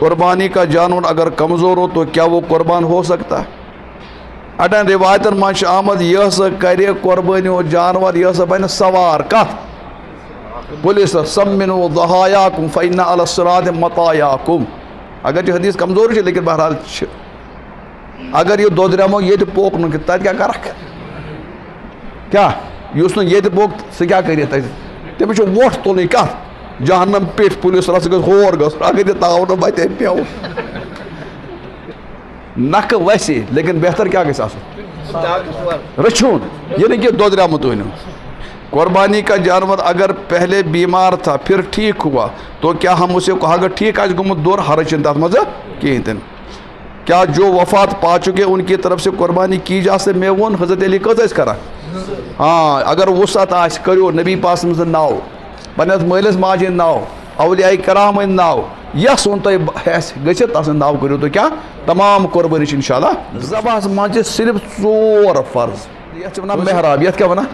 قربانی کا جانور اگر کمزور ہو تو کیا وہ قربان ہو سکتا ہے؟ اٹن روایتن منچ آمد یہ سا کرے قربانی و جانور یہ سا بین سوار کت پولیس سمنو ضحایاکم فإن علی الصراط مطایاکم. اگر یہ حدیث کمزور ہے لیکن بہرحال اگر یہ دودرمو یہ پوک نو تتہ کیا کرک کیا یس نو یہ پوک سہ کیا کر تمس ووٹ تلن کت جہنم پیٹ پولیس رس گھس ہور گھس اگر یہ تاو نو بتہ پیو نک ویسے لیکن بہتر کیا گھس آسن رچھون یہ نہیں کہ دودرمت ونو. قربانی کا جانور اگر پہلے بیمار تھا پھر ٹھیک ہوا تو کیا ہم اسے اگر ٹھیک آج گمت دور حرج تر مز کہین تن کیا جو وفات پا چکے ان کی طرف سے قربانی کی جا سے میں ون حضرت علی کت کران ہاں اگر وسعت آس کرو نبی پاس سن ناو پنس مالس ماجہ ناو اولیاء کرام ناو یس ون تہ گھت تسند ناو کرو تو کیا تمام قربانی انشاءاللہ ذبح مجھے صرف 4 فرض یہ ونان محراب یہ کیا ونان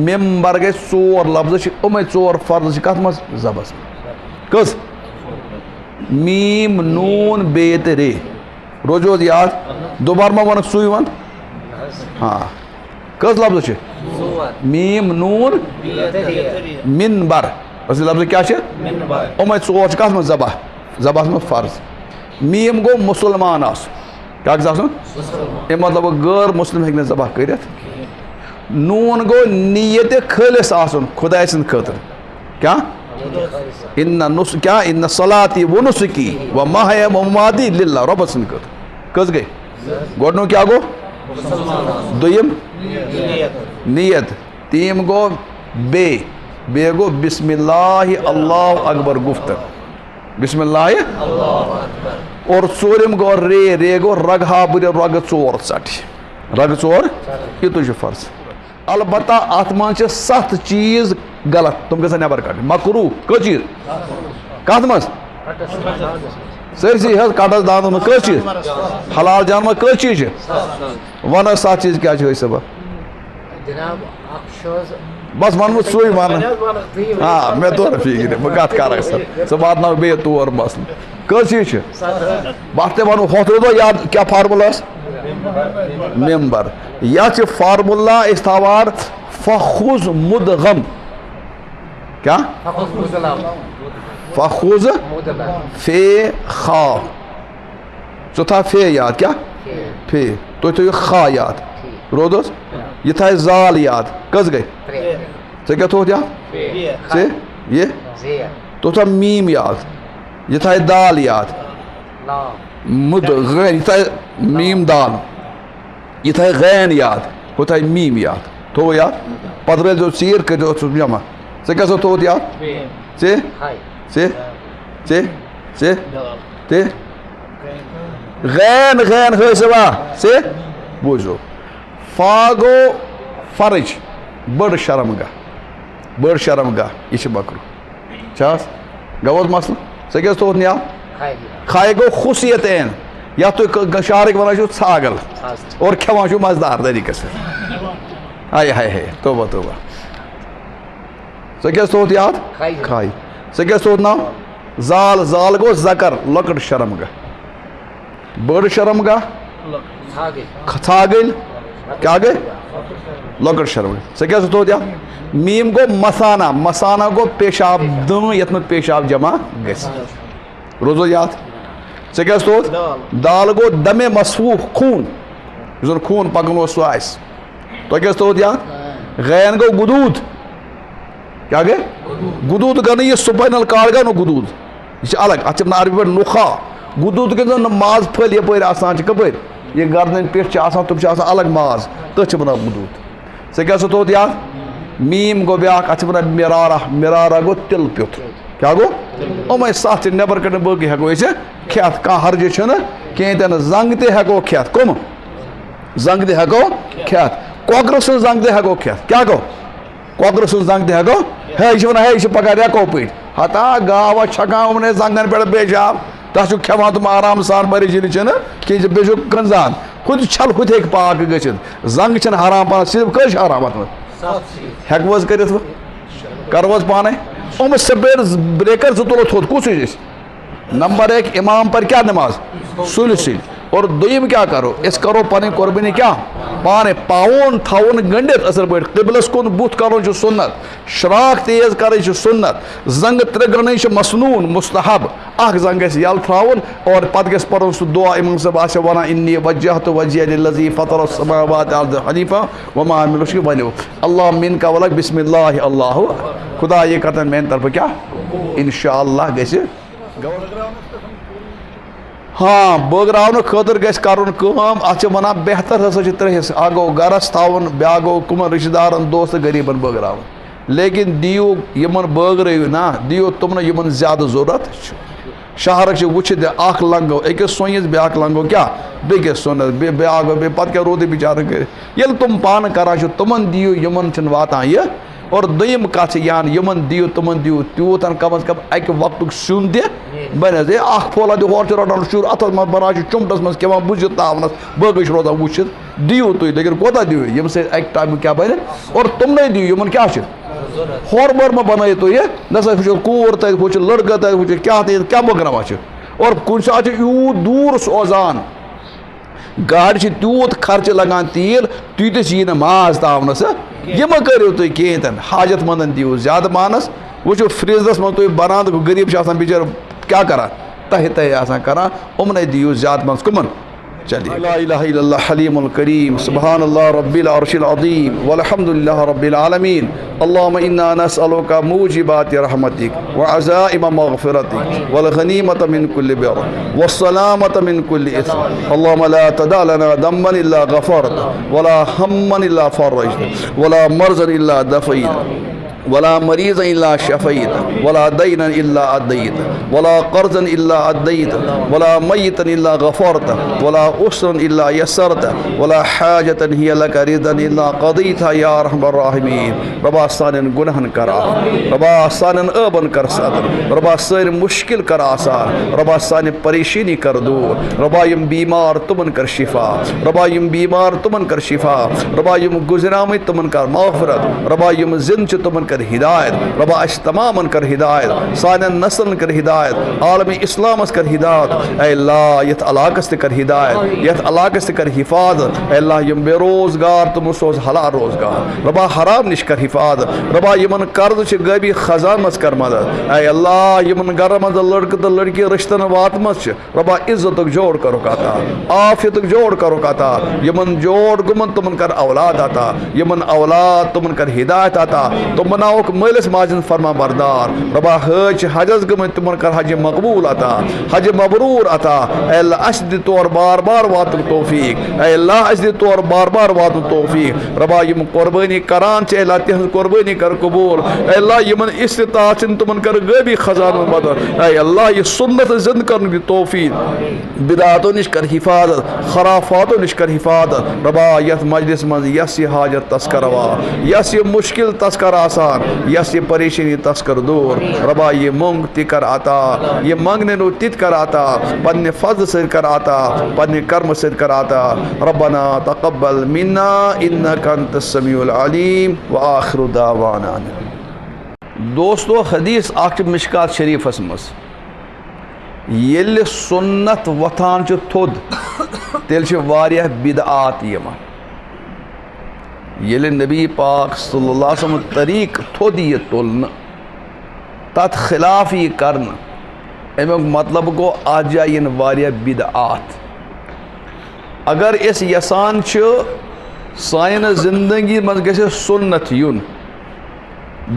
ممبر گئی 4 لفظ ام 4 فرض کت مز ذبح کس میم نون بیت رے روزو یاد دوبارہ ما ون سوئی ون ہاں کس لفظ میم نون منبر اس لفظ کیا ام 4 کت مز ذبح ذبح مز فرض میم گو مسلمان آس کیا گھس مطلب غیر مسلم ہیکہ ذبح کرت نون گو نیت خالص آسن خدا سند خاطر کیا ان صلاتی و نسکی و محیا و مماتی للہ رب سند خاطر کس گئی گوڈنو کیا گو دویم نیت تیم گو بے گو بسم اللہ اللہ اکبر گفتن بسم اللہ اور ژوٗرِم گو رے گو رگہا بر رگ 4 ژٹ رگ 4 یہ تجھ فرض البتہ ات من 7 چیز غلط تم گھن نبر کڑ مکروہ کس چیز کت مز سرسی حض کٹس دانس من کس چیز حلال جان من کس چیز ون 7 چیز کیا صبح بس ون سوئی ون ہاں میں طور فکر بہ کت کر سہ واتن بیٚیہِ تور مسل کس چیز بات ون ہوت روزو یاد کیا فارمولہ ممبر یہ فارمولہ اس تھاوار فخذ مدغم کیا فخذ فے خا ثو تھا فے یاد کیا فے تو تھو خا یاد رودس یہ تھا زال یاد کس گئی ژے کیا تھوت یاد ژے یہ تو تھا میم یاد یہ تھا دال یاد مد غین یہ تھا میم دال یہ تھا غین یاد وہ تھا میم یاد تو یاد پتہ جو سیر کر جمع ژے کیا تھوت یاد ژے ژے ژے ژے تے غین غین ہے سوا ژے بوزو فا گو فرج بڑ شرم گاہ یہ مکرو چاس گوز مسل ژے کیا تھوت یاد کھائے گو خصیت این یا تو شارک ونان ژھاگل اور کھیوان مزدار طریقہ سے ہائے ہائے ہائے توبہ توبہ ژے کیا تھوت یاد کھائی ژے کیا تھوت ناو زال زال گو زکر لکڑ شرم گاہ بڑ شرم گاہ ژھاگل کیا گئی لکڑ شرم گاہ ژے کیا تھوت یاد میم گو مسانہ مسانہ گو پیشاب دن یت من پیشاب جمع گژھِ روزو یاد ژے کیا تھوت دال گو دم مسفوح خون یس خون پکن سہ آس تو کیا تھوت یاد غین گو گدود کیا گئی گدود گو یہ سپینل کارڈ گو گدود یہ الگ ات عربی پہ نخا گدود گو ماز پھل یپر آسان کپر یہ گردن پیٹ آسان تم الگ ماز تھی ونان گدود ژے کیا تھوت یاد میم گو بیاکھ ات ونان مرارہ مرارہ گو تل پیوت کیا گو ام 7 نبر کڑ باقی ہیکو اسے کھیت کھانا حرجہ چھن کہیں تین زنگ تہ ہیکو کھیت کم زنگ تہ ہیکو کھیت کۄکرٕ سٕنٛز زنگ تہ ہیکو کھیت کیا گو کۄکرٕ سٕنٛز زنگ تہ ہیکو ہے یہ ونان ہے یہ پکان ریکو پٲٹھۍ ہتا گاوا چھکان یِمنے زنگن پٮ۪ٹھ پیشاب تس چھُ کھٮ۪وان تِم آرام سان مریضی چھِنہٕ کینٛہہ بیٚیہِ چھُ کنزان ہُتہِ چھل ہُتہِ ہیٚکہِ پاک گٔژھِتھ زنگ چھنہٕ حرام پانس صرف کٔژ چھِ حرام اتھ منٛز ہیٚکوٕ حظ کٔرِتھ وۄنۍ کرو حظ پانے یِم سپیڈ بریکر 2 تُلو تھوٚد کُس ہِش نمبر 1 امام پر کیا نماز سُلہِ سۭتۍ اور دوٚیِم کیا کرو أسۍ کرو پنٕنۍ قربٲنی کیا پانے پاون تھاوُن گٔنڈِتھ اصل پٲٹھۍ قبلس کُن بُتھ کرُن چھُ سُنت شراک تیز کرٕنۍ چھِ سُنت زنٛگہٕ ترٛگرنٕے چھِ مسنوٗن مستحب اکھ زنٛگ گژھِ یلہٕ تھاوُن اور پتہٕ گژھِ پرُن سُہ دعا اِمام صٲب آسہِ ونان اِنی وجہتُ وجہیہ للذی فطر السماوات والارض حنیفا وما انا من المشرکین ؤنِو اللہ منکا ولک بسم اللہ اللہ خدا یہ کرتن میانہِ طرفہٕ کیا انشاءاللہ گژھِ ہاں بٲگراونہٕ خٲطرٕ گژھِ کرُن کٲم اتھ چھِ ونان بہتر ہسا چھِ 3 حصہٕ اکھ گوٚو گرس تھاوُن بیٛاکھ گوٚو کٕمن رشتہٕ دارن دوست غریٖبن بٲگراوُن لیکن دِیِو یِمن بٲگرٲیِو نا دِیِو تِمنٕے یِمن زیادٕ ضوٚرتھ چھُ شہرٕکۍ چھِ وٕچھِتھ اکھ لنٛگ گوٚو أکِس سۄنٛیِس بیٛاکھ لنٛگ گوٚو کیٛاہ بیٚکِس سۄنس بیٛاکھ گوٚو بیٚیہِ پتہٕ کیٛاہ روٗدٕے بِچارٕ کٔرِتھ ییٚلہِ تِم پانہٕ کران چھِ تِمن دِیِو یِمن چھِنہٕ واتان یہِ اور دوٚیِم کتھ چھِ یان یِمن دِیِو تِمن دِیِو تیوٗت کم از کم اکہِ وقتُک سیُن تہِ بنہِ حظ ہے اکھ پھولا دِ ہورٕ چھُ رٹان شُر اتھس منٛز بنان چھُ چُمٹس منٛز کھٮ۪وان بُزِتھ تاونس باقٕے چھُ روزان وٕچھِتھ دِیِو تُہۍ لیکن کوتاہ دِیِو ییٚمہِ سۭتۍ اکہِ ٹایمہٕ کیٛاہ بنہِ اور تِمنٕے دِیِو یِمن کیٛاہ چھِ ہورٕ بور مہ بنٲیِو تُہۍ یہِ نہ سا ہُہ چھُ کوٗر تتہِ ہُہ چھُ لڑکہٕ تتہِ ہُہ چھُ کیٛاہ تہِ کیٛاہ بٲگراوان چھِ اور کُنہِ ساتہٕ چھُ یوٗت دوٗر سوزان گاڑِ چھِ تیوٗت خرچہٕ لگان تیٖل تیٖتِس یی نہٕ ماز تاونس یہِ مہ کٔرِو تُہۍ کِہیٖنۍ تہِ نہٕ حاجت مندن دِیِو زیادٕ مانس وٕچھِو فریزرس منٛز تُہۍ بران تہٕ غریٖب چھِ آسان بِچٲرۍ کیٛاہ کران تہہِ تہہِ آسان کران یِمنٕے دِیِو زیادٕ مانس کٕمن چلیے لا الہ الا اللہ حلیم الکریم سبحان اللہ رب العرش العظیم والحمد للہ رب العالمین اللہم انا نسألک موجبات رحمتک وعزائم مغفرتک والغنیمت من کل بر والسلامت من کل اثم اللہم لا تدع لنا ذنبا الا غفرت ولا ہما الا فرجت ولا مرضا الا دفعت ولا مريضا إلا شفيت ولا دينا إلا أديت ولا قرضا إلا أديت ولا ميتا إلا غفرت ولا أسرا إلا يسرت ولا حاجة هي لك رضا إلا قضيتها يا أرحم الراحمين ربا سانن گناہن کر ربا سانن ٲبن کر صدر ربا سٲنۍ مشکل کر آسان ربا سانہِ پریشانی کر دور ربا یم بیمار تمن کر شفا ربا یم بیمار تمن کر شفا ربا یم گزرامٕتۍ تمن کر مغفرت ربا یم زند چھِ تمن کر ہدایت ربا اس تمامن کر ہدایت سانن نسلن کر ہدایت عالم اسلامس کر ہدایت اے اللہ یتھ علاقس تہ کر ہدایت یتھ علاقس تہ کر حفاظت اے اللہ یم بے روزگار تم سوز حلال روزگار ربا حرام نش کر حفاظت ربا یمن قرض چھ غیبی خزان مز کر مدد اے اللہ یمن گھر مز لڑکہ تو لڑکی رشتن وات مز ربا عزتک جوڑ کرو عطا عافیتک جوڑ کرو عطا یمن جوڑ گمن تمن کر اولاد عطا یمن اولاد تمن کر ہدایت عطا تم بناوک مالس ماجن فرما بردار ربا حج حجز گمن تمن کر حج مقبول عطا حج مبرور عطا اے اللہ اس دی طور بار بار وات توفیق اے اللہ اس دی طور بار بار وات توفیق ربا یم قربانی کران چھ اللہ تہن قربانی کر قبول اے اللہ یمن استطاعت چھ تمن کر غیبی خزانہ مدد اے اللہ یہ سنت زند کرن دی توفیق بدعاتو نش کر حفاظت خرافاتو نش کر حفاظت ربا یت مجلس من یس یہ حاجت تذکروا یس یہ مشکل تذکر آسان یس یہ پریشانی تذکر دور ربا یہ منگ تی کر آتا یہ منگنے نو تیت کر آتا پنہ فضل سے کر آتا پنہ کرم سے کر آتا ربنا تقبل منا انک انت السمیع العلیم وآخر دعوانا دوستو حدیث اکھ مشکات شریف مز یل سنت وتھان چھ تھود تیل چھ واریاہ بدعات یمان یل نبی پاک صلی اللہ علیہ وسلم طریق تھود یہ تلن تت خلاف یہ کرن امیک مطلب گو آج جائین واریاہ بدعات اگر اس یسان چھ سائن زندگی من گژھِ سنت یون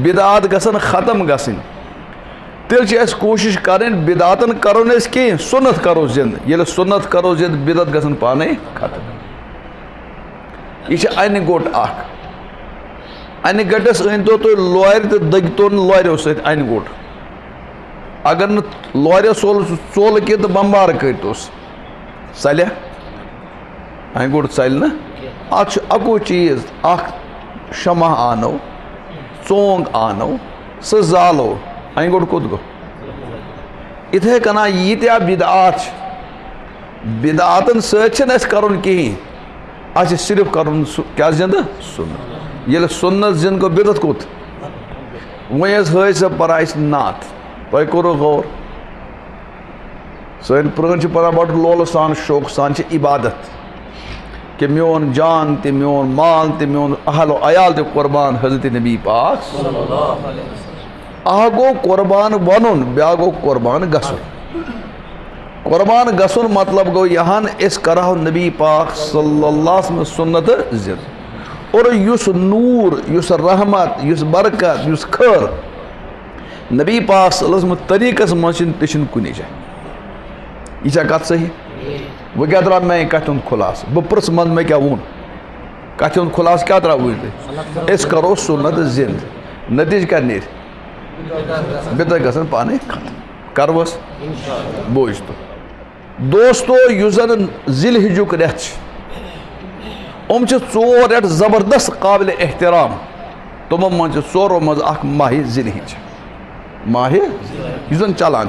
بدعات گژھن ختم گژھن تیل چھ اس کوشش کریں بدعاتن کرو اس کی سنت کرو زند یل سنت کرو زند بدعت گژھن پانے ختم یہ این گوٹ اخ این گٹس أنۍتو تُہۍ لورِ تہٕ دٔگۍتون لورٮ۪و سۭتۍ این گوٹ اگر نہٕ لورِ ژول کینٛہہ تہٕ بمبار کٔرۍتوس ژلیا این گوٹ ژلہِ نہٕ اتھ چھُ اکُے چیٖز اکھ شمع آنو ژونٛگ آنو سُہ زالو این گوٹ کوٚت گوٚو یِتھے کٔنۍ ییٖتیاہ بدعات چھِ بدعاتن سۭتۍ چھِنہٕ اَسہِ کرُن کِہیٖنۍ اَسہِ چھِ صرف کرُن کیٛاہ زِندٕ سنت ییٚلہِ سنت زِندٕ گوٚو بدعت کوٚت وۄنۍ حظ ہٲے سۄ پراے نعت تۄہہِ کوٚروٕ غور سن پران پڑھان بڑ لولہ سان شوق سان عبادت کہ میون جان تہ میون مال تہ میون اہل و عیال تہ قربان حضرت نبی پاک گو قربان ون بیا گو قربان گھن قربان گھن مطلب گو یہاں اس کرو نبی پاک صلی اللہ علیہ وسلم سنت زند اور یس نور یس رحمت یس برکت یس خیر نبی پاک صلی اللہ علیہ وسلم طریقس من تہ کن جائے یہ کت صحیح وہ کیا درا میں کت ہند خلاص بہ پرس من میں کیا وون کت ہند خلاص کیا درا وی اس کرو سنت زند نتیج کیا نیر بدر گھن پانے ختم کروس بوجھ تو دوستو یس زن ذی الحجک ریت ژور ریت زبردست قابل احترام تمو من ژورو مز اخ ماہ ذی الحج ماہ یس زن چلان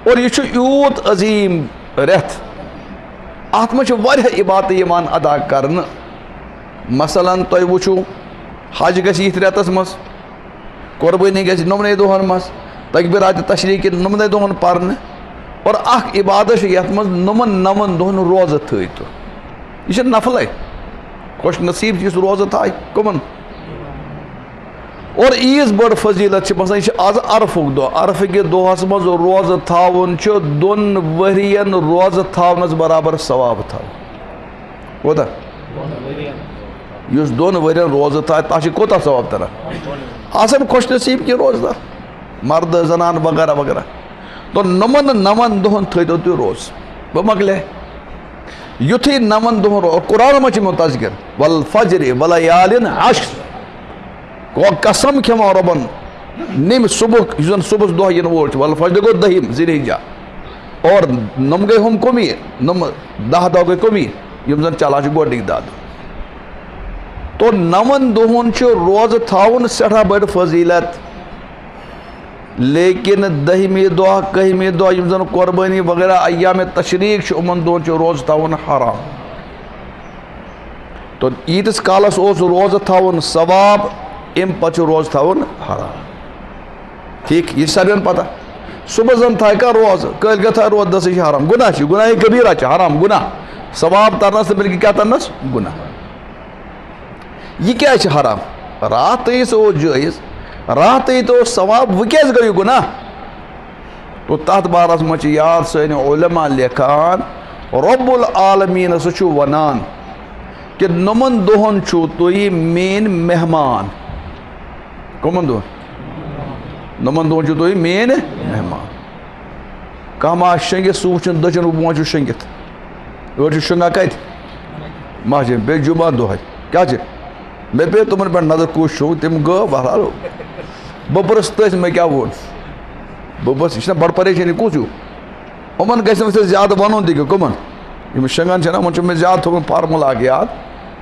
اور یہ یوت عظیم ریت ات من واریاہ عبادت یوان ادا کرن مثلاً تُہۍ وٕچھو حج گژھِ یتھ ریتس مز قربانی گژھِ نمنے دۄہن مز تکبیرات تشریق نمنے دۄہن پرنہٕ اور اخ عبادت یتھ مز نمن دۄہن روزٕ تھٲیتو یہ چھِ نفلے خوش نصیب یُس روزٕ تھایہِ کٕمن اور عیٖذ بٔڑ فضیلت چھِ باسان یہ آز عرفُک دۄہ عرفٕکہِ دۄہس منٛز روزٕ تھاوُن چھُ دۄن ؤرین روزٕ تھاونس برابر ثواب تھاوُن کوتاہ یُس دۄن ؤرین روزٕ تھایہِ تتھ چھِ کوتاہ ثواب تران آسان خوش نصیب کی روزدار مرد زنان وغیرہ وغیرہ تو نمن دۄہن تھٲیتو تُہۍ روز بہٕ مۄکلے یُتھُے نمن دۄہن روز قرآن منٛز چھِ یِمو تذکر والفجر ولیالٍ عشر قسم کھیٚمو رۄبن نیم صبح یُس زن صبحس دۄہ یِنہٕ وول چھُ والفجر گوٚو دٔہِم ذی الحجہ اور نم گٔے ہُم کُمی نم 10 دۄہ گٔے کُمی یِم زن چلان چھِ گۄڈنِکۍ 10 دۄہ تو نمن دۄہن چھُ روزٕ تھاوُن سٮ۪ٹھاہ بٔڑ فضیلت لیکن 10مہِ دۄہ 11مہِ دۄہ یِم زن قربٲنی وغیرہ ایام تشریق چھُ یِمن دۄہن چھُ روزٕ تھاوُن حرام تو ییٖتِس کالس اوس روزٕ تھاوُن ثواب امہِ پتہٕ چھُ روزٕ تھاوُن حرام ٹھیٖک یہِ چھِ سارنٕے پتہ صبح زن تھایہِ کانٛہہ روزٕ کٲلۍ کٮ۪تھ تھایہِ روزٕ دٔسٕے چھِ حرام گُناہ چھُ گُناہ کبیٖرہ چھُ حرام گُناہ ثواب ترنس تہٕ بلکہِ کیٛاہ ترنس گُناہ یہ کیا چھِ حرام رات سُہ اوس جٲیز رات تو اوس ثواب وۄنۍ کیٛازِ گوٚو یہِ گُناہ تو تتھ بارس منٛز چھِ یاد سٲنۍ علما لیکھان رۄب العالمیٖن سُہ چھُ ونان کہ نمن دۄہن چھُو تُہۍ میٲنۍ مہمان کٕمن دۄہن نمن دۄہن چھُو تُہۍ میٲنۍ مہمان کانٛہہ ما آسہِ شۄنٛگِتھ سُہ وٕچھُن دٔچھُن بۄن چھُ شۄنٛگِتھ أڑۍ چھِ شۄنٛگان کتہِ مسجد بیٚیہِ جُمعہ دۄہے کیٛاہ چھِ مےٚ پیٚیہِ تِمن پٮ۪ٹھ نظر کُس چھُ تِم گٔو بہرحال بہٕ پرٕژھ تٔتھۍ مےٚ کیٛاہ ووٚن بہٕ پرٕژھ یہِ چھِنہ بڑٕ پریشٲنی کُس ہیوٗ یِمن گژھِ نہٕ وۄنۍ زیادٕ ونُن تہِ کینٛہہ کٕمن یِم شۄنٛگان چھِنہ یِمن چھُ مےٚ زیادٕ تھوٚومُت فارموٗلا اکھ یاد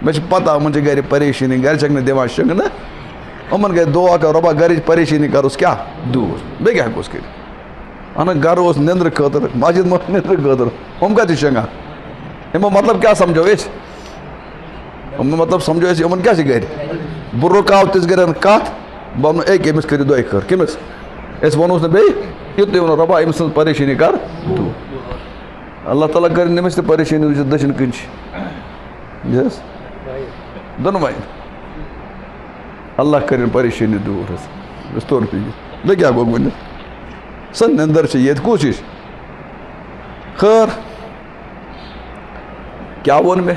مےٚ چھِ پتہ یِمن چھِ گرِ پریشٲنی گرِ چھکھ نہٕ دِوان شۄنٛگنہٕ یِمن گژھِ دُعا کر رۄبا گرِچ پریشٲنی کروس کیٛاہ دوٗر بیٚیہِ کیٛاہ ہٮ۪کوس کٔرِتھ اہن گرٕ اوس نِندرٕ خٲطرٕ مسجد منٛز نِندرٕ خٲطرٕ یِم کتہِ چھِ شۄنٛگان یِمو مطلب کیٛاہ سمجھو أسۍ یِمو مطلب سمجھو أسۍ یِمن کیٛاہ چھِ گرِ بہٕ رُکاو تِژھ گرٮ۪ن کتھ بہٕ ونہٕ اے أمِس کٔرِو دۄیہِ خٲر کٔمِس أسۍ ونہوس نہٕ بیٚیہِ یُتُے ونو رۄبا أمۍ سٕنٛز پریشٲنی کر دوٗر اللہ تعالیٰ کٔرِنۍ أمِس تہِ پریشٲنی وٕچھِتھ دٔچھِنۍ کِنۍ چھِ حظ دۄنوَے اللہ کٔرِنۍ پریشٲنی دوٗر حظ یُس توٚر پیٚیہِ بیٚیہِ کیٛاہ گوٚو ؤنِتھ سۄ نِندٕر چھِ ییٚتہِ کُس ہِش خٲر کیٛاہ ووٚن مےٚ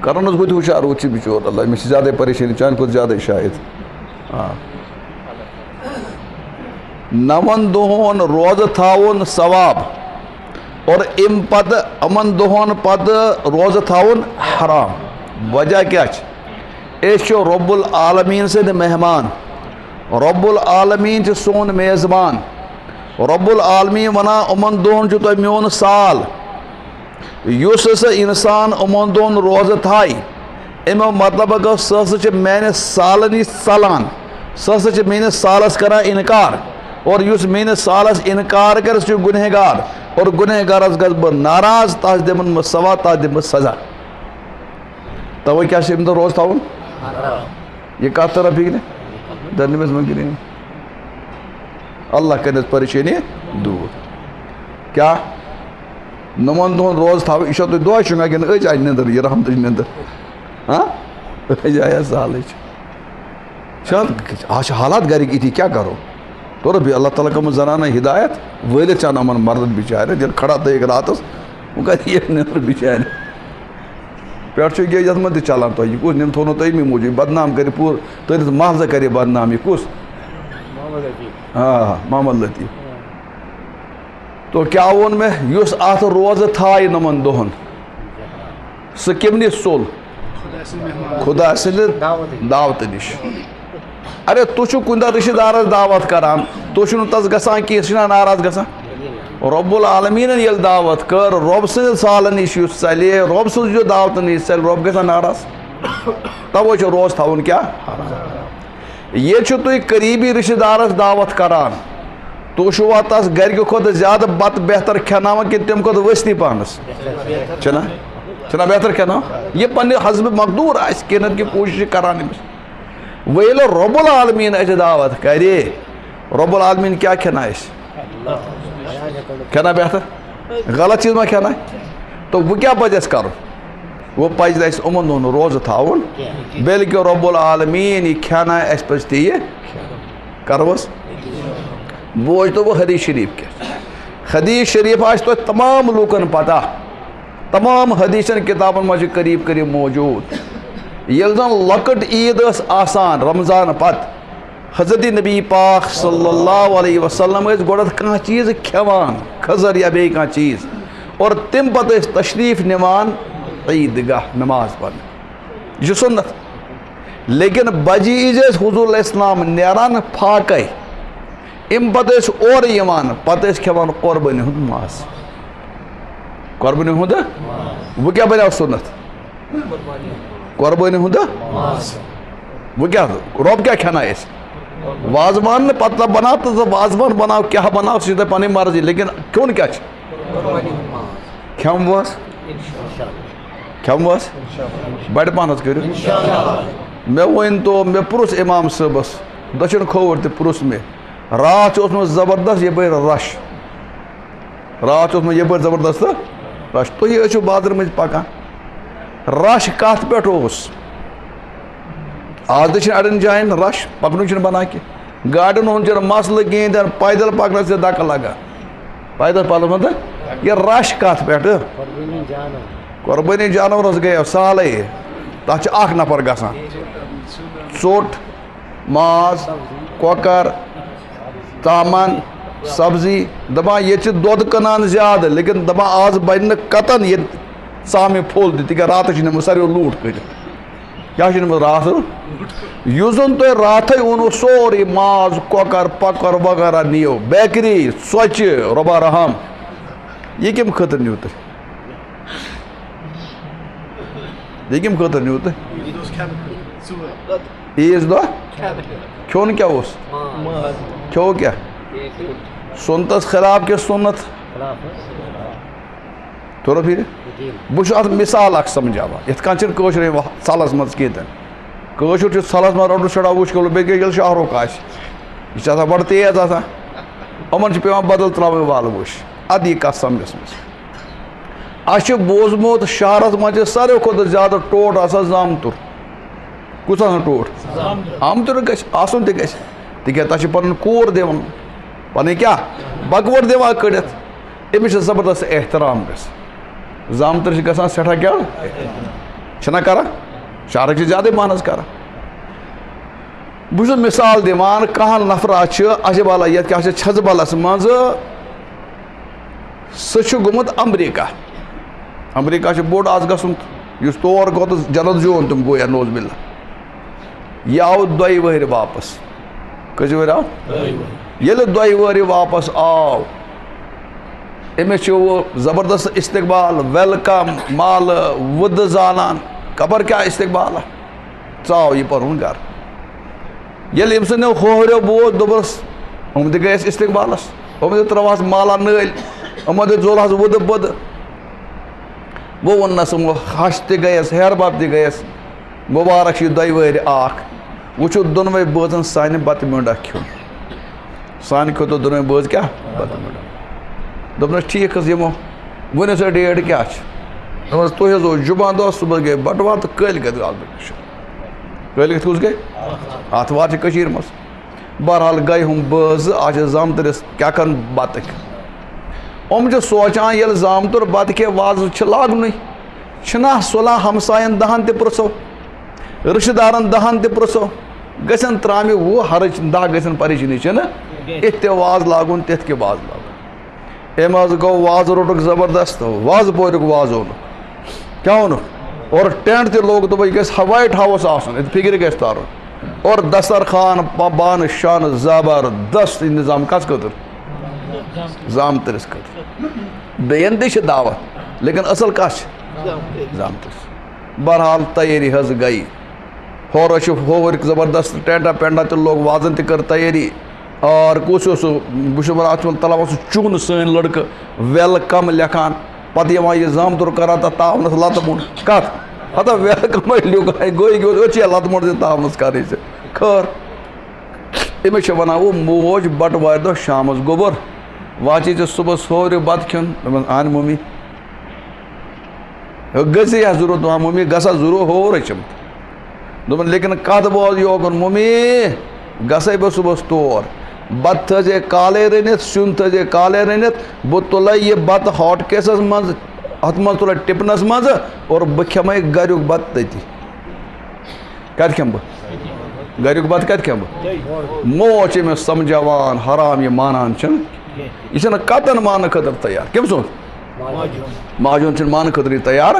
کرن حظ ہُتہِ ہُشار ہُتہِ چھِ بِچور اللہ أمِس چھِ زیادَے پریشٲنی چانہِ کھۄتہٕ زیادَے شاید نمن دۄہن روزٕ تھاوُن ثواب اور امہِ پتہٕ یِمن دۄہن پتہٕ روزٕ تھاوُن حرام وجہ کیٛاہ چھِ أسۍ چھِ رۄب العالمیٖن سٕنٛدۍ مہمان رۄب العالمیٖن چھِ سون میزبان رۄب العالمیٖن ونان یِمن دۄہن چھُ تۄہہِ میون سال یُس ہسا انسان یِمن دۄہن روزٕ تھایہِ امیُک مطلب گوٚو سُہ ہسا چھِ میانہِ سالہٕ نِش ژلان سُہ ہسا چھِ میٲنِس سالس کران انکار اور یُس میٲنِس سالس انکار کرِ سُہ چھُ گُنہگار اور گُنہگارس گژھٕ بہٕ ناراض تس دِمن بہٕ ثواب تس دِمہٕ بہٕ سزا توے کیٛاہ چھُ امہِ دۄہ روزٕ تھاوُن یہ کتھ طرح فِکرِ دٔرمِس منٛز کِہیٖنۍ اللہ کٔرِنَس پریشٲنی دوٗر کیا نمن دۄہن روز تھاو یہ تھی دۄہے شنگا کن أج آئی نندر یہ رحمتٕچ نندر ہاں أج آیا سہلٕچ آج حالات گرِکۍ یِتھی کیا کرو تو ربی اللہ تعالیٰ کم زنانہ ہدایت وٲلِتھ چھان یِمن مردن بِچارٮ۪ن ییٚلہِ کھڑا تھٲیِکھ راتس وۄنۍ کتہِ یِیَکھ نندر بِچارِ پٮ۪ٹھٕ چھُ یہِ یتھ منٛز تہِ چلان تۄہہِ یہِ کُس نِم تھوٚونو تۄہہِ امی موٗجوٗب بدنام کرِ پوٗرٕ تٔرِتھ محلہٕ کرِ بدنام یہِ کُس محمد لطیف تو کیا ووٚن مےٚ یُس اتھ روزٕ تھایہِ نۄمن دۄہن سُہ کمہِ نِش ژوٚل خدا سٕنٛدِ دعوتہٕ نِش ارے تُہۍ چھُو کُنہِ دۄہ رِشتہٕ دارس دعوت کران تُہۍ چھُو نہٕ تس گژھان کینٛہہ سُہ چھُنا ناراض گژھان رۄب العالمیٖنن ییٚلہِ دعوت کٔر رۄب سٕنٛدِ سالن نِش یُس ژلہِ رۄب سٕنٛز یُس دعوتن نِش ژلہِ رۄب گژھان ناراض توے چھُ روز تھاوُن کیٛاہ ییٚتہِ چھُو تُہۍ قریٖبی رِشتہٕ دارس دعوت کران تُہۍ چھُوا تس گرِکیو کھۄتہٕ زیادٕ بتہٕ بہتر کھٮ۪ناوان کِنہٕ تمہِ کھۄتہٕ ؤستی پہنس چھُنا بہتر کھٮ۪ناوان یہِ پننہِ حسبِ مقدوٗر آسہِ کینٛہہ نتہٕ کینٛہہ کوٗشش چھِ کران أمِس وۄنۍ ییٚلہِ رۄب العالمیٖن اَسہِ دعوت کرِ رۄب العالمیٖن کیٛاہ کھٮ۪نایہِ اَسہِ کھٮ۪نا بہتر غلط چیٖز ما کھٮ۪نایہِ تہٕ وۄنۍ کیٛاہ پزِ اَسہِ کَرُن وۄنۍ پزِ نہٕ اَسہِ یِمن دۄہن روزٕ تھاوُن بلکہِ رۄب العالمیٖن یہِ کھٮ۪نایہِ اَسہِ پزِ تی کرہوس بوٗزتو وۄنۍ حدیٖث شریٖف کیٛاہ حدیٖث شریٖف آسہِ توتہِ تمام لوٗکن پتہ تمام حدیٖثن کِتابن منٛز چھِ قریٖب قریٖب موجوٗد ییٚلہِ زن لۄکٕٹ عیٖد ٲس آسان رمضان پتہٕ حضرت نبی پاک صلی اللہ علیہ وسلم ٲسۍ گۄڈٕ کانٛہہ چیٖز کھٮ۪وان کھٔزٕر یا بیٚیہِ کانٛہہ چیٖز اور تمہِ پتہٕ ٲسۍ تشریٖف نِوان عیٖدگاہ نماز پرنہِ یہِ چھُ سُنت لیکن بجہِ عیٖذ ٲسۍ حضوٗر علیہ السلام نیران فاقے امہِ پتہٕ ٲسۍ اورٕ یِوان پتہٕ ٲسۍ کھٮ۪وان قۄربٲنی ہُنٛد ماز قۄربٲنی ہُنٛد وۄنۍ کیٛاہ بنیٛو سُنت قۄربٲنی ہُنٛد وۄنۍ کیٛاہ رۄب کیٛاہ کھٮ۪نایہِ اَسہِ وازوان نہٕ پتہٕ بناو تہٕ ژٕ وازوان بناو کیٛاہ بناو سُہ چھِ ژےٚ پنٕنۍ مرضی لیکن کھیوٚن کیٛاہ چھُ کھٮ۪موس کھٮ۪موس بڑِ پہن حظ کٔرِو مےٚ ؤنۍتو مےٚ پرُژھ اِمام صٲبس دٔچھُن کھووُر تہِ پرُژھ مےٚ راتھ چھُ اوسمُت زبردست یپٲرۍ رش راتھ چھُ اوسمُت یپٲرۍ زبردست رش تُہی ٲسِو بازرٕ مٔنٛزۍ پکان رش کتھ پٮ۪ٹھ اوس آز تہِ چھِنہٕ اڑٮ۪ن جاین رش پکنُے چھُنہٕ بنان کینٛہہ گاڑٮ۪ن ہُنٛد چھُنہٕ مسلہٕ کِہیٖنۍ تہِ نہٕ پیدل پکنس چھِ دکہٕ لگان پیدل پکنس یہِ رش کتھ پٮ۪ٹھ قۄربٲنی جانورس گٔیو سہلٕے تتھ چھُ اکھ نفر گژھان ژوٚٹ ماز کۄکر ژامن سبزی دپان ییٚتہِ چھِ دۄد کٕنان زیادٕ لیکن دپان آز بنہِ نہٕ قطن ییٚتہِ ژامہِ پھوٚل تہِ تِکیٛازِ راتس چھِ نِمٕژ ساروِیو لوٗٹھ کٔرِتھ کیٛاہ چھِ نِمٕژ راتھ یُس زن تۄہہِ راتھے اوٚنوُ سورُے ماز کۄکر پۄکر وغیرہ نِیو بیکری ژۄچہِ رۄبا رحم یہِ کمہِ خٲطرٕ نیوٗ تُہۍ یہِ کمہِ خٲطرٕ نیوٗ تُہۍ عیٖذ دۄہ کھیوٚن کیٛاہ اوس کھیوٚو کیٛاہ سُنتس خلاف کہِ سُنت توٚرا پھِرِ بہٕ چھُس اتھ مثال اکھ سمجھاوان یِتھ کٔنۍ چھِنہٕ کٲشُر یِوان ژھلس منٛز کینٛہہ تہِ نہٕ کٲشُر چھُ ژھلس منٛز روٚٹُو شڑا وُچھ کِلوٗ بیٚیہِ ییٚلہِ شاہرُخ آسہِ یہِ چھِ آسان بڑٕ تیز آسان یِمن چھِ پیٚوان بدل ترٛاوٕنۍ ولہٕ وُش اَدٕ یی کتھ سمجھس منٛز اَسہِ چھُ بوٗزمُت شہرس منٛز چھِ ساروٕے کھۄتہٕ زیادٕ ٹوٹھ آسان زامتُر کُس آسان ٹوٹھ آمتُر گژھِ آسُن تہِ گژھِ تِکیٛازِ تتھ چھِ پنُن کوٗر دِوان پنٕنۍ کیٛاہ بکوٲڑ دِوان کٔڑِتھ أمِس چھُ زبردست احترام گژھِ زامتٕر چھِ گژھان سٮ۪ٹھاہ کیٛاہ چھِنا کران شہرٕکۍ چھِ زیادٕے پہن حظ کران بہٕ چھُس مثال دِوان کانٛہہ نفرا چھِ اچھِ بالا یتھ کیٛاہ چھِ چھژٕ بلس منٛز سُہ چھُ گوٚمُت امریکہ امریکہ چھُ بوٚڑ آز گژھُن یُس تور گوٚو تہٕ جنت جون تِم گویا نوز بِلّہ یہِ آو 2 ؤہرِ واپس کٔژِ ؤہرِ آو ییٚلہِ 2 ؤہرِ واپس آو أمِس چھُ زبردست استقبال ویلکم مالہٕ وُدٕ زالان خبر کیٛاہ استقبالا ژاو یہِ پنُن گرٕ ییٚلہِ أمۍ سٕنٛدیو ہوہریو بوز دوٚپُس یِم تہِ گٔے اَسہِ استقبالس یِم تہِ ترٛٲوہس مالا نٲلۍ یِمو تہِ زولہس وُدٕ پُدٕ بہٕ ووٚننس یِمو ہش تہِ گٔیَس ہیہربب تہِ گٔیَس مُبارک چھِ یہِ 2 ؤہرِ اکھ وۄنۍ چھُ دۄنوَے بٲژن سانہِ بتہٕ میوٚنٛڈا کھیوٚن سانہِ خٲطرٕ دۄنوَے بٲژ کیٛاہ بتہٕ میوٚنٛڈا دوٚپنَس ٹھیٖک حظ یِمو ؤنِو سا ڈیٹ کیٛاہ چھِ دوٚپنَس تُہۍ حظ اوس جُمعہ دۄہ صُبحس گٔے بَٹوار تہٕ کٲلۍکٮ۪تھ گژھٕ بہٕ کٲلۍکٮ۪تھ کُس گٔے آتھوار چھِ کٔشیٖرِ منٛز بہرحال گٔے ہُم بٲژ زٕ آز چھِ زامتٕرِس کیٛاہ کَرَن بَتہٕ یِم چھِ سونٛچان ییٚلہِ زامتُر بَتہٕ کھے وازٕ چھِ لاگنُے چھِنا صُلح ہمسایَن 10 تہِ پِرٛژھو رِشتہٕ دارَن 10 تہِ پِرٛژھو گژھن ترٛامہِ 10 ہَرٕچ 10 گژھن پریشٲنی چھِنہٕ یِتھ تہِ وازٕ لاگُن تِتھ کہِ وازٕ لاگُن أمۍ حظ گوٚو وازٕ روٚٹُکھ زبردست وازٕ پوریُک وازٕ اوٚنُکھ کیٛاہ اوٚنُکھ اور ٹٮ۪نٛٹ تہِ لوگ دوٚپُکھ یہِ گژھِ وایِٹ ہاوُس آسُن ییٚتہِ فِکرِ گژھِ تارُن اور دسترخان بانہٕ شانہٕ زبردست اِنتظام کَس خٲطرٕ زامتٕرِس خٲطرٕ بیٚیَن تہِ چھِ دعوت لیکِن اَصٕل کَس چھِ زامتٕرِس بہرحال تیٲری حظ گٔے ہورٕ چھِ ہووٕرۍ زبردست ٹٮ۪نٛٹا پٮ۪نٛٹا تہِ لوگ وازَن تہِ کٔر تیٲری اور کُس اوس سُہ بہٕ چھُس وَنان اَتھ چھُ تَلان سُہ چوٗنہٕ سٲنۍ لٔڑکہٕ وٮ۪لکَم لیکھان پَتہٕ یِوان یہِ زامتُر کَران تَتھ تاونَس لَتہٕ مُنٛڈ کَتھ ہَتا وٮ۪لکَمٕے لیوٚکھ گوٚے أتھۍ چھِ لَتہٕ مُنٛڈ تہِ تاونَس کَرٕنۍ ژےٚ خٲر أمِس چھِ وَنان وۄنۍ موج بَٹوارِ دۄہ شامَس گوٚبُر وۄنۍ اژی ژےٚ صُبحس ہورِ بَتہٕ کھیوٚن دوٚپُن اَہَن مٔمی گٔژھٕے ہا ضروٗر دَپان مٔمی گژھٕ ہا ضروٗر ہور أچھِم دوٚپُن لیکِن کَتھ بوز یوکُن مٔمی گژھَے بہٕ صُبحس تور بَتہٕ تھٲیزے کالے رٔنِتھ سیُن تھٲیزے کالے رٔنِتھ بہٕ تُلَے یہِ بَتہٕ ہاٹ کیسَس منٛز اَتھ منٛز تُلَے ٹِپنَس منٛزٕ اور بہٕ کھٮ۪مَے گَریُک بَتہٕ تٔتی کَتہِ کھٮ۪مہٕ بہٕ گَریُک بَتہٕ کَتہِ کھٮ۪مہٕ بہٕ موج چھِ أمِس سَمجھاوان حرام یہِ مانان چھِنہٕ یہِ چھِنہٕ قطن ماننہٕ خٲطرٕ تیار کٔمۍ سُنٛد ماجہِ ہُنٛد چھِنہٕ ماننہٕ خٲطرٕ یہِ تیار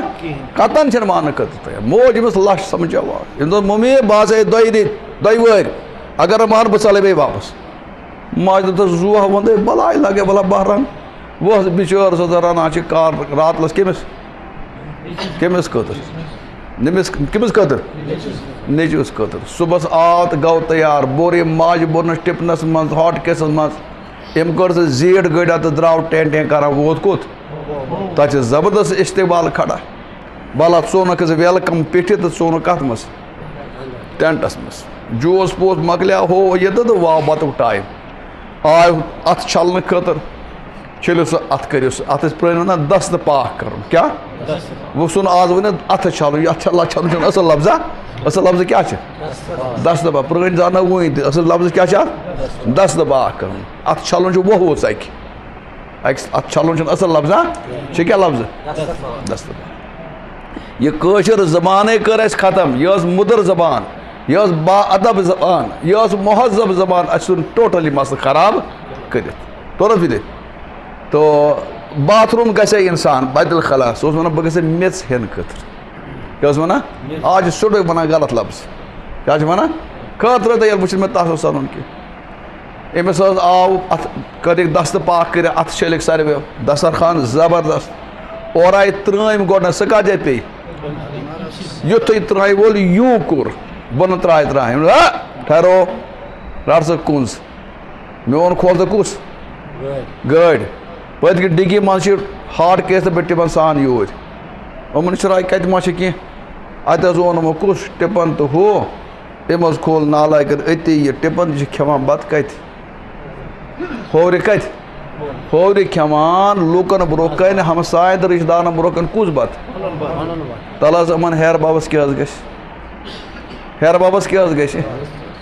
قطن چھِنہٕ ماننہٕ خٲطرٕ تیار موج أمِس لَچھ سَمجھاوان أمۍ دوٚپ مٔمی بہٕ ہسا دۄیہِ رٮ۪تۍ دۄیہِ ؤہٕرۍ اگر نہٕ مانہٕ بہٕ ژَلَے بیٚیہِ واپَس ماجہِ دوٚپُس زُوَہ ووٚنُے بَلاے لَگے بَلا بہٕ رَنہٕ وۄنۍ بِچٲر ٲس رَنان چھِ کار راتلَس کٔمِس خٲطرٕ کٔمِس خٲطرٕ نیٚچوِس خٲطرٕ صُبحس آو تہٕ گوٚو تیار بوٚر یہِ ماجہِ بوٚرنَس ٹِپنَس منٛز ہاٹ کیسَس منٛز أمۍ کٔر سۄ زیٖٹھ گٔڑا تہٕ درٛاو ٹٮ۪ن ٹٮ۪ن کَران ووت کوٚت تَتھ چھِ زبردست اِستقبال کھڑا بالا ژوٚنُکھ حظ وٮ۪لکَم پیٚٹھِ تہٕ ژوٚنُکھ کَتھ منٛز ٹٮ۪نٛٹَس منٛز جوش پوش مۄکلیو ہو یہِ تہٕ واو بَتُک ٹایم آو اَتھٕ چھَلنہٕ خٲطرٕ چھٔلِو سُہ اَتھٕ کٔرِو سُہ اَتھ ٲسۍ پرٛٲنۍ وَنان دَستہٕ پاک کَرُن کیٛاہ وۄنۍ ژھُن آز ؤنِتھ اَتھٕ چھَلُن یہِ اَتھٕ چھَلُن چھُنہٕ اَصٕل لفظا اَصٕل لفظ کیٛاہ چھِ دَستہٕ پاک پرٛٲنۍ زانو وٕنۍ تہِ اَصٕل لفظ کیٛاہ چھِ اَتھ دَستہٕ پاک کَرُن اَتھٕ چھَلُن چھُ ووٚہوٗژ اَتھٕ چھَلُن چھُنہٕ اَصٕل لفظا چھِ کیٛاہ لفظ دَستہٕ پاک یہِ کٲشِر زبانٕے کٔر اَسہِ ختم یہِ ٲس مٔدٕر زبان یہِ ٲس با اَدب زبان یہِ ٲس مہذب زبان اَسہِ ژھُن ٹوٹلی مسلہٕ خراب کٔرِتھ توٚر فِکرِ تو باتھ روٗم گژھِ ہے اِنسان بیتُل خلا سُہ اوس وَنان بہٕ گژھٕ ہے میٚژ ہٮ۪نہٕ خٲطرٕ کیٛاہ اوس وَنان آز چھِ سیوٚدُے وَنان غلط لفظ کیٛاہ چھِ وَنان خٲطرٕ تہِ ییٚلہِ وٕچھِتھ مےٚ تَتھ اوس سَنُن کینٛہہ أمِس حظ آو اَتھ کٔرِکھ دَستہٕ پاک کٔرِتھ اَتھٕ چھٔلِکھ ساروِیو دسترخان زبردست اورٕ آیہِ ترٛٲمۍ گۄڈنٮ۪تھ سُہ کَتھ جایہِ پیٚیہِ یُتھُے ترٛامہِ وول یوٗ کوٚر بۄنہٕ ترٛایہِ ترٛامہِ ٹھہرو رَٹ سا کُنٛز میون کھول تہٕ کُس گٲڑۍ پٔتۍ کِنۍ ڈِگی منٛز چھِ ہاٹ کیس تہٕ بیٚیہِ ٹِپَن سان یوٗرۍ یِمَن شراے کَتہِ ما چھِ کینٛہہ اَتہِ حظ اوٚن یِمو کُس ٹِپَن تہٕ ہُہ تٔمۍ حظ کھول نالے کٔر أتی یہِ ٹِپَن چھِ کھٮ۪وان بَتہٕ کَتہِ ہورِ کَتہِ ہورِ کھٮ۪وان لوٗکَن برونٛہہ کَنہِ ہمساے تہٕ رِشتہٕ دارَن برونٛہہ کَنہِ کُس بَتہٕ تَلہٕ حظ یِمَن ہیرٕ بابَس کیٛاہ حظ گژھِ ہیرٕ بابَس کیٛاہ حظ گژھِ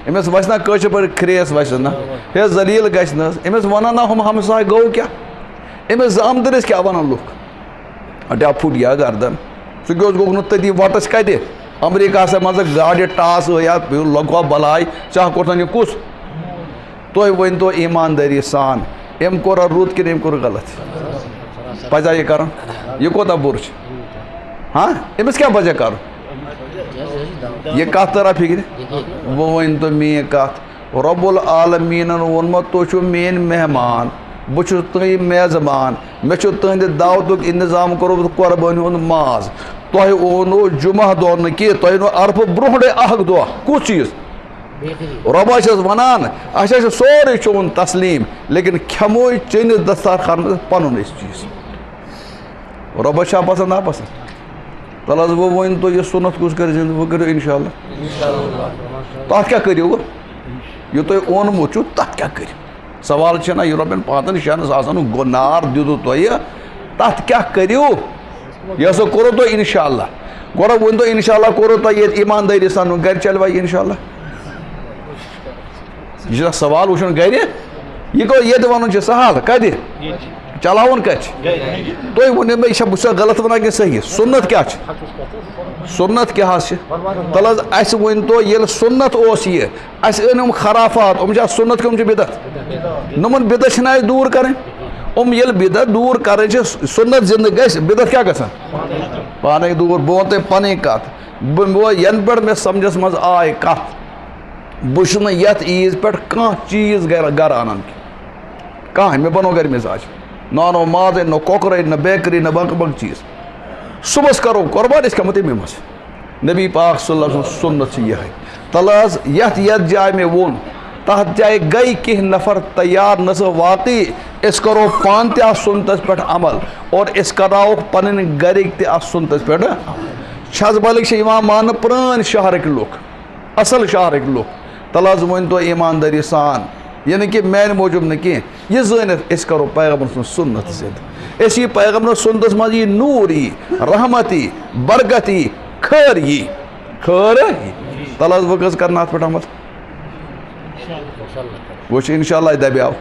أمِس وَسہِ نا کٲشِر پٲٹھۍ کھرٛیس وَسہِ نا ہے زٔلیٖل گژھِ نہٕ حظ أمِس وَنان نا ہُم ہمساے گوٚو کیٛاہ أمِس زامتٕرِس کیٛاہ وَنان لُکھ اَٹیا پھُٹیا گردن سُہ کیٛاہ اوس گوٚو نہٕ تٔتی وَٹَس کَتہِ اَمریٖکاہَس منٛزٕ گاڑِ ٹاس یا لۄکوا بَلاے ژےٚ کوٚرتھَن یہِ کُس تُہۍ ؤنۍتو ایٖماندٲری سان أمۍ کوٚرا رُت کِنہٕ أمۍ کوٚر غلط پَزیا یہِ کَرُن یہِ کوتاہ بُرٕ چھُ ہاں أمِس کیٛاہ پَزِ کَرُن یہِ کَتھ تَرا فِکرِ وۄنۍ ؤنۍتو میٛٲنۍ کَتھ رۄب العالمیٖنَن ووٚنمُت تُہۍ چھُو میٛٲنۍ مہمان بہٕ چھُس تُہۍ میزبان مےٚ چھُ تُہنٛدِ دعوتُک اِنتظام کوٚرمُت قۄربٲنی ہُنٛد ماز تۄہہِ اوٚنوُ جُمعہ دۄہ نہٕ کینٛہہ تۄہہِ اوٚنوُ عرفہٕ برونٛٹھٕے اَکھ دۄہ کُس چیٖز رۄبا چھَس وَنان اَسہِ حظ چھُ سورُے چون تسلیٖم لیکِن کھٮ۪موے چٲنِس دستارخانَس منٛز پَنُن أسۍ چیٖز رۄبَس چھا پَسنٛد ناپَسنٛد تَلہٕ حظ وۄنۍ ؤنۍتو یہِ سُنت کُس کَرِ زِندٕ وۄنۍ کٔرِو اِنشاء اللہ تَتھ کیٛاہ کٔرِو وۄنۍ یہِ تۄہہِ اوٚنمُت چھُ تَتھ کیٛاہ کٔرِو سوال چھنا یہ رۄپین 5-6 ساسن نار دیُتوٕ تۄہہِ تتھ کیٛاہ کٔرِو یہِ ہسا کوٚروٕ تۄہہِ اِنشاء اللہ گۄڈٕ ؤنۍتو اِنشاء اللہ کوٚروٕ تۄہہِ ییٚتہِ ایٖماندٲری سان گرِ چلوا یہِ اِنشاء اللہ یہ چھُ سوال وٕچھُن گرِ یہ گوٚو ییٚتہِ وَنُن چھُ سہل کتہِ چلاوُن کتہِ چھِ تُہۍ ؤنِو مےٚ یہِ چھا بہٕ چھُسا غلط وَنان کِنہٕ صحیح سُنت کیٛاہ چھِ سُنت کیٛاہ حظ چھِ تَلہٕ حظ اَسہِ ؤنۍتو ییٚلہِ سُنت اوس یہِ اَسہِ أنۍ یِم خرافات یِم چھا سُنت کِنہٕ یِم چھِ بِدعت یِمن بِدعت چھِنہٕ اَسہِ دوٗر کَرٕنۍ یِم ییٚلہِ بِدعت دوٗر کَرٕنۍ چھِ سُنت زِندٕ گژھِ بِدعت کیٛاہ گژھان پانے دوٗر بہٕ وَنہٕ تۄہہِ پنٕنۍ کَتھ یَنہٕ پٮ۪ٹھ مےٚ سمجھس منٛز آے کَتھ بہٕ چھُس نہٕ یَتھ عیٖذ پٮ۪ٹھ کانٛہہ چیٖز گرٕ اَنان کانٛہہ مےٚ بنوو گرِ مِزاج نہ اَنو ماز نہ کۄکُر نہ بیکری نہ باقٕے چیٖز صُبحس کَرو قۄربان أسۍ کھٮ۪مو تَمی منٛز نبی پاک صلی اللہ علیہ وسلم سُنت چھِ یِہٕے تَلہٕ حظ یَتھ جایہِ مےٚ ووٚن تَتھ جایہِ گٔے کینٛہہ نفر تیار نہ سا واقعی أسۍ کَرو پانہٕ تہِ اَتھ سُنتَس پٮ۪ٹھ عمل اور أسۍ کَرناووکھ پنٕنۍ گرِکۍ تہِ اَتھ سُنتَس پٮ۪ٹھ چھَژبَلٕکۍ چھِ یِوان ماننہٕ پرٛٲنۍ شہرٕکۍ لُکھ اَصٕل شہرٕکۍ لُکھ تَلہٕ حظ ؤنۍتو ایٖماندٲری سان یہِ نہٕ کہِ میٛانہِ موٗجوٗب نہٕ کینٛہہ یہِ زٲنِتھ أسۍ کَرو پیغمبر سُنٛد سُنت زِندٕ أسۍ یی پیغمبر سُنتَس منٛز یی نوٗر یی رحمت یی برکت یی خٲر یی خٲر تَلہٕ حظ بہٕ کٔژ کَرنہٕ اَتھ پٮ۪ٹھ عمل وٕچھ اِنشاء اللہ دَبیٛاو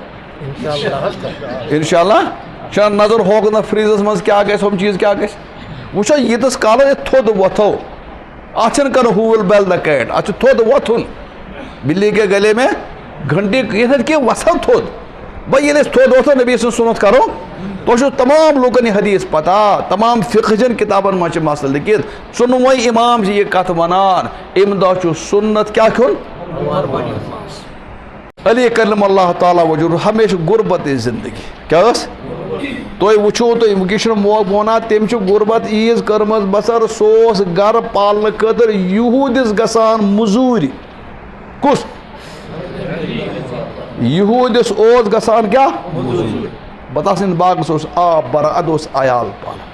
اِنشاء اللہ چھا نظر ہوکھ نہ فِرٛیٖزَس منٛز کیٛاہ گژھِ ہُم چیٖز کیٛاہ گژھِ وٕچھو ییٖتِس کالَس أسۍ تھوٚد وۄتھو اَتھ چھِنہٕ کَرُن ہوٗل بیل دَ کیٹ اَتھ چھُ تھوٚد وۄتھُن بِلی کے گلے میں گھنٹی یِتھَے کہِ وَسو تھوٚد بھائی ییٚلہِ أسۍ تھوٚد وۄتھو نبی سٕنٛز سُنت کَرو تۄہہِ چھُو تمام لُکَن یہِ حدیٖث پتہ تمام فِقہٕچٮ۪ن کِتابَن منٛز چھِ مسلہٕ لیکھِتھ ژۄنوَے اِمام چھِ یہِ کَتھ وَنان اَمہِ دۄہ چھُ سُنت کیٛاہ کھیوٚن علی کلم اللہ تعالیٰ وجوٗد ہمیشہِ غُربتٕچ زندگی کیٛاہ ٲس تُہۍ وٕچھو تُہۍ وٕنکٮ۪س چھُنہٕ وَنان تٔمۍ چھِ غُربت عیٖذ کٔرمٕژ بسر سُہ اوس گرٕ پالنہٕ خٲطرٕ یہوٗدِس گژھان موٚزوٗرِ کُس یہوٗدِس اوس گژھان کیٛاہ بَتہٕ سٕنٛدِ باغس اوس آب بَران اَدٕ اوس عیال پالان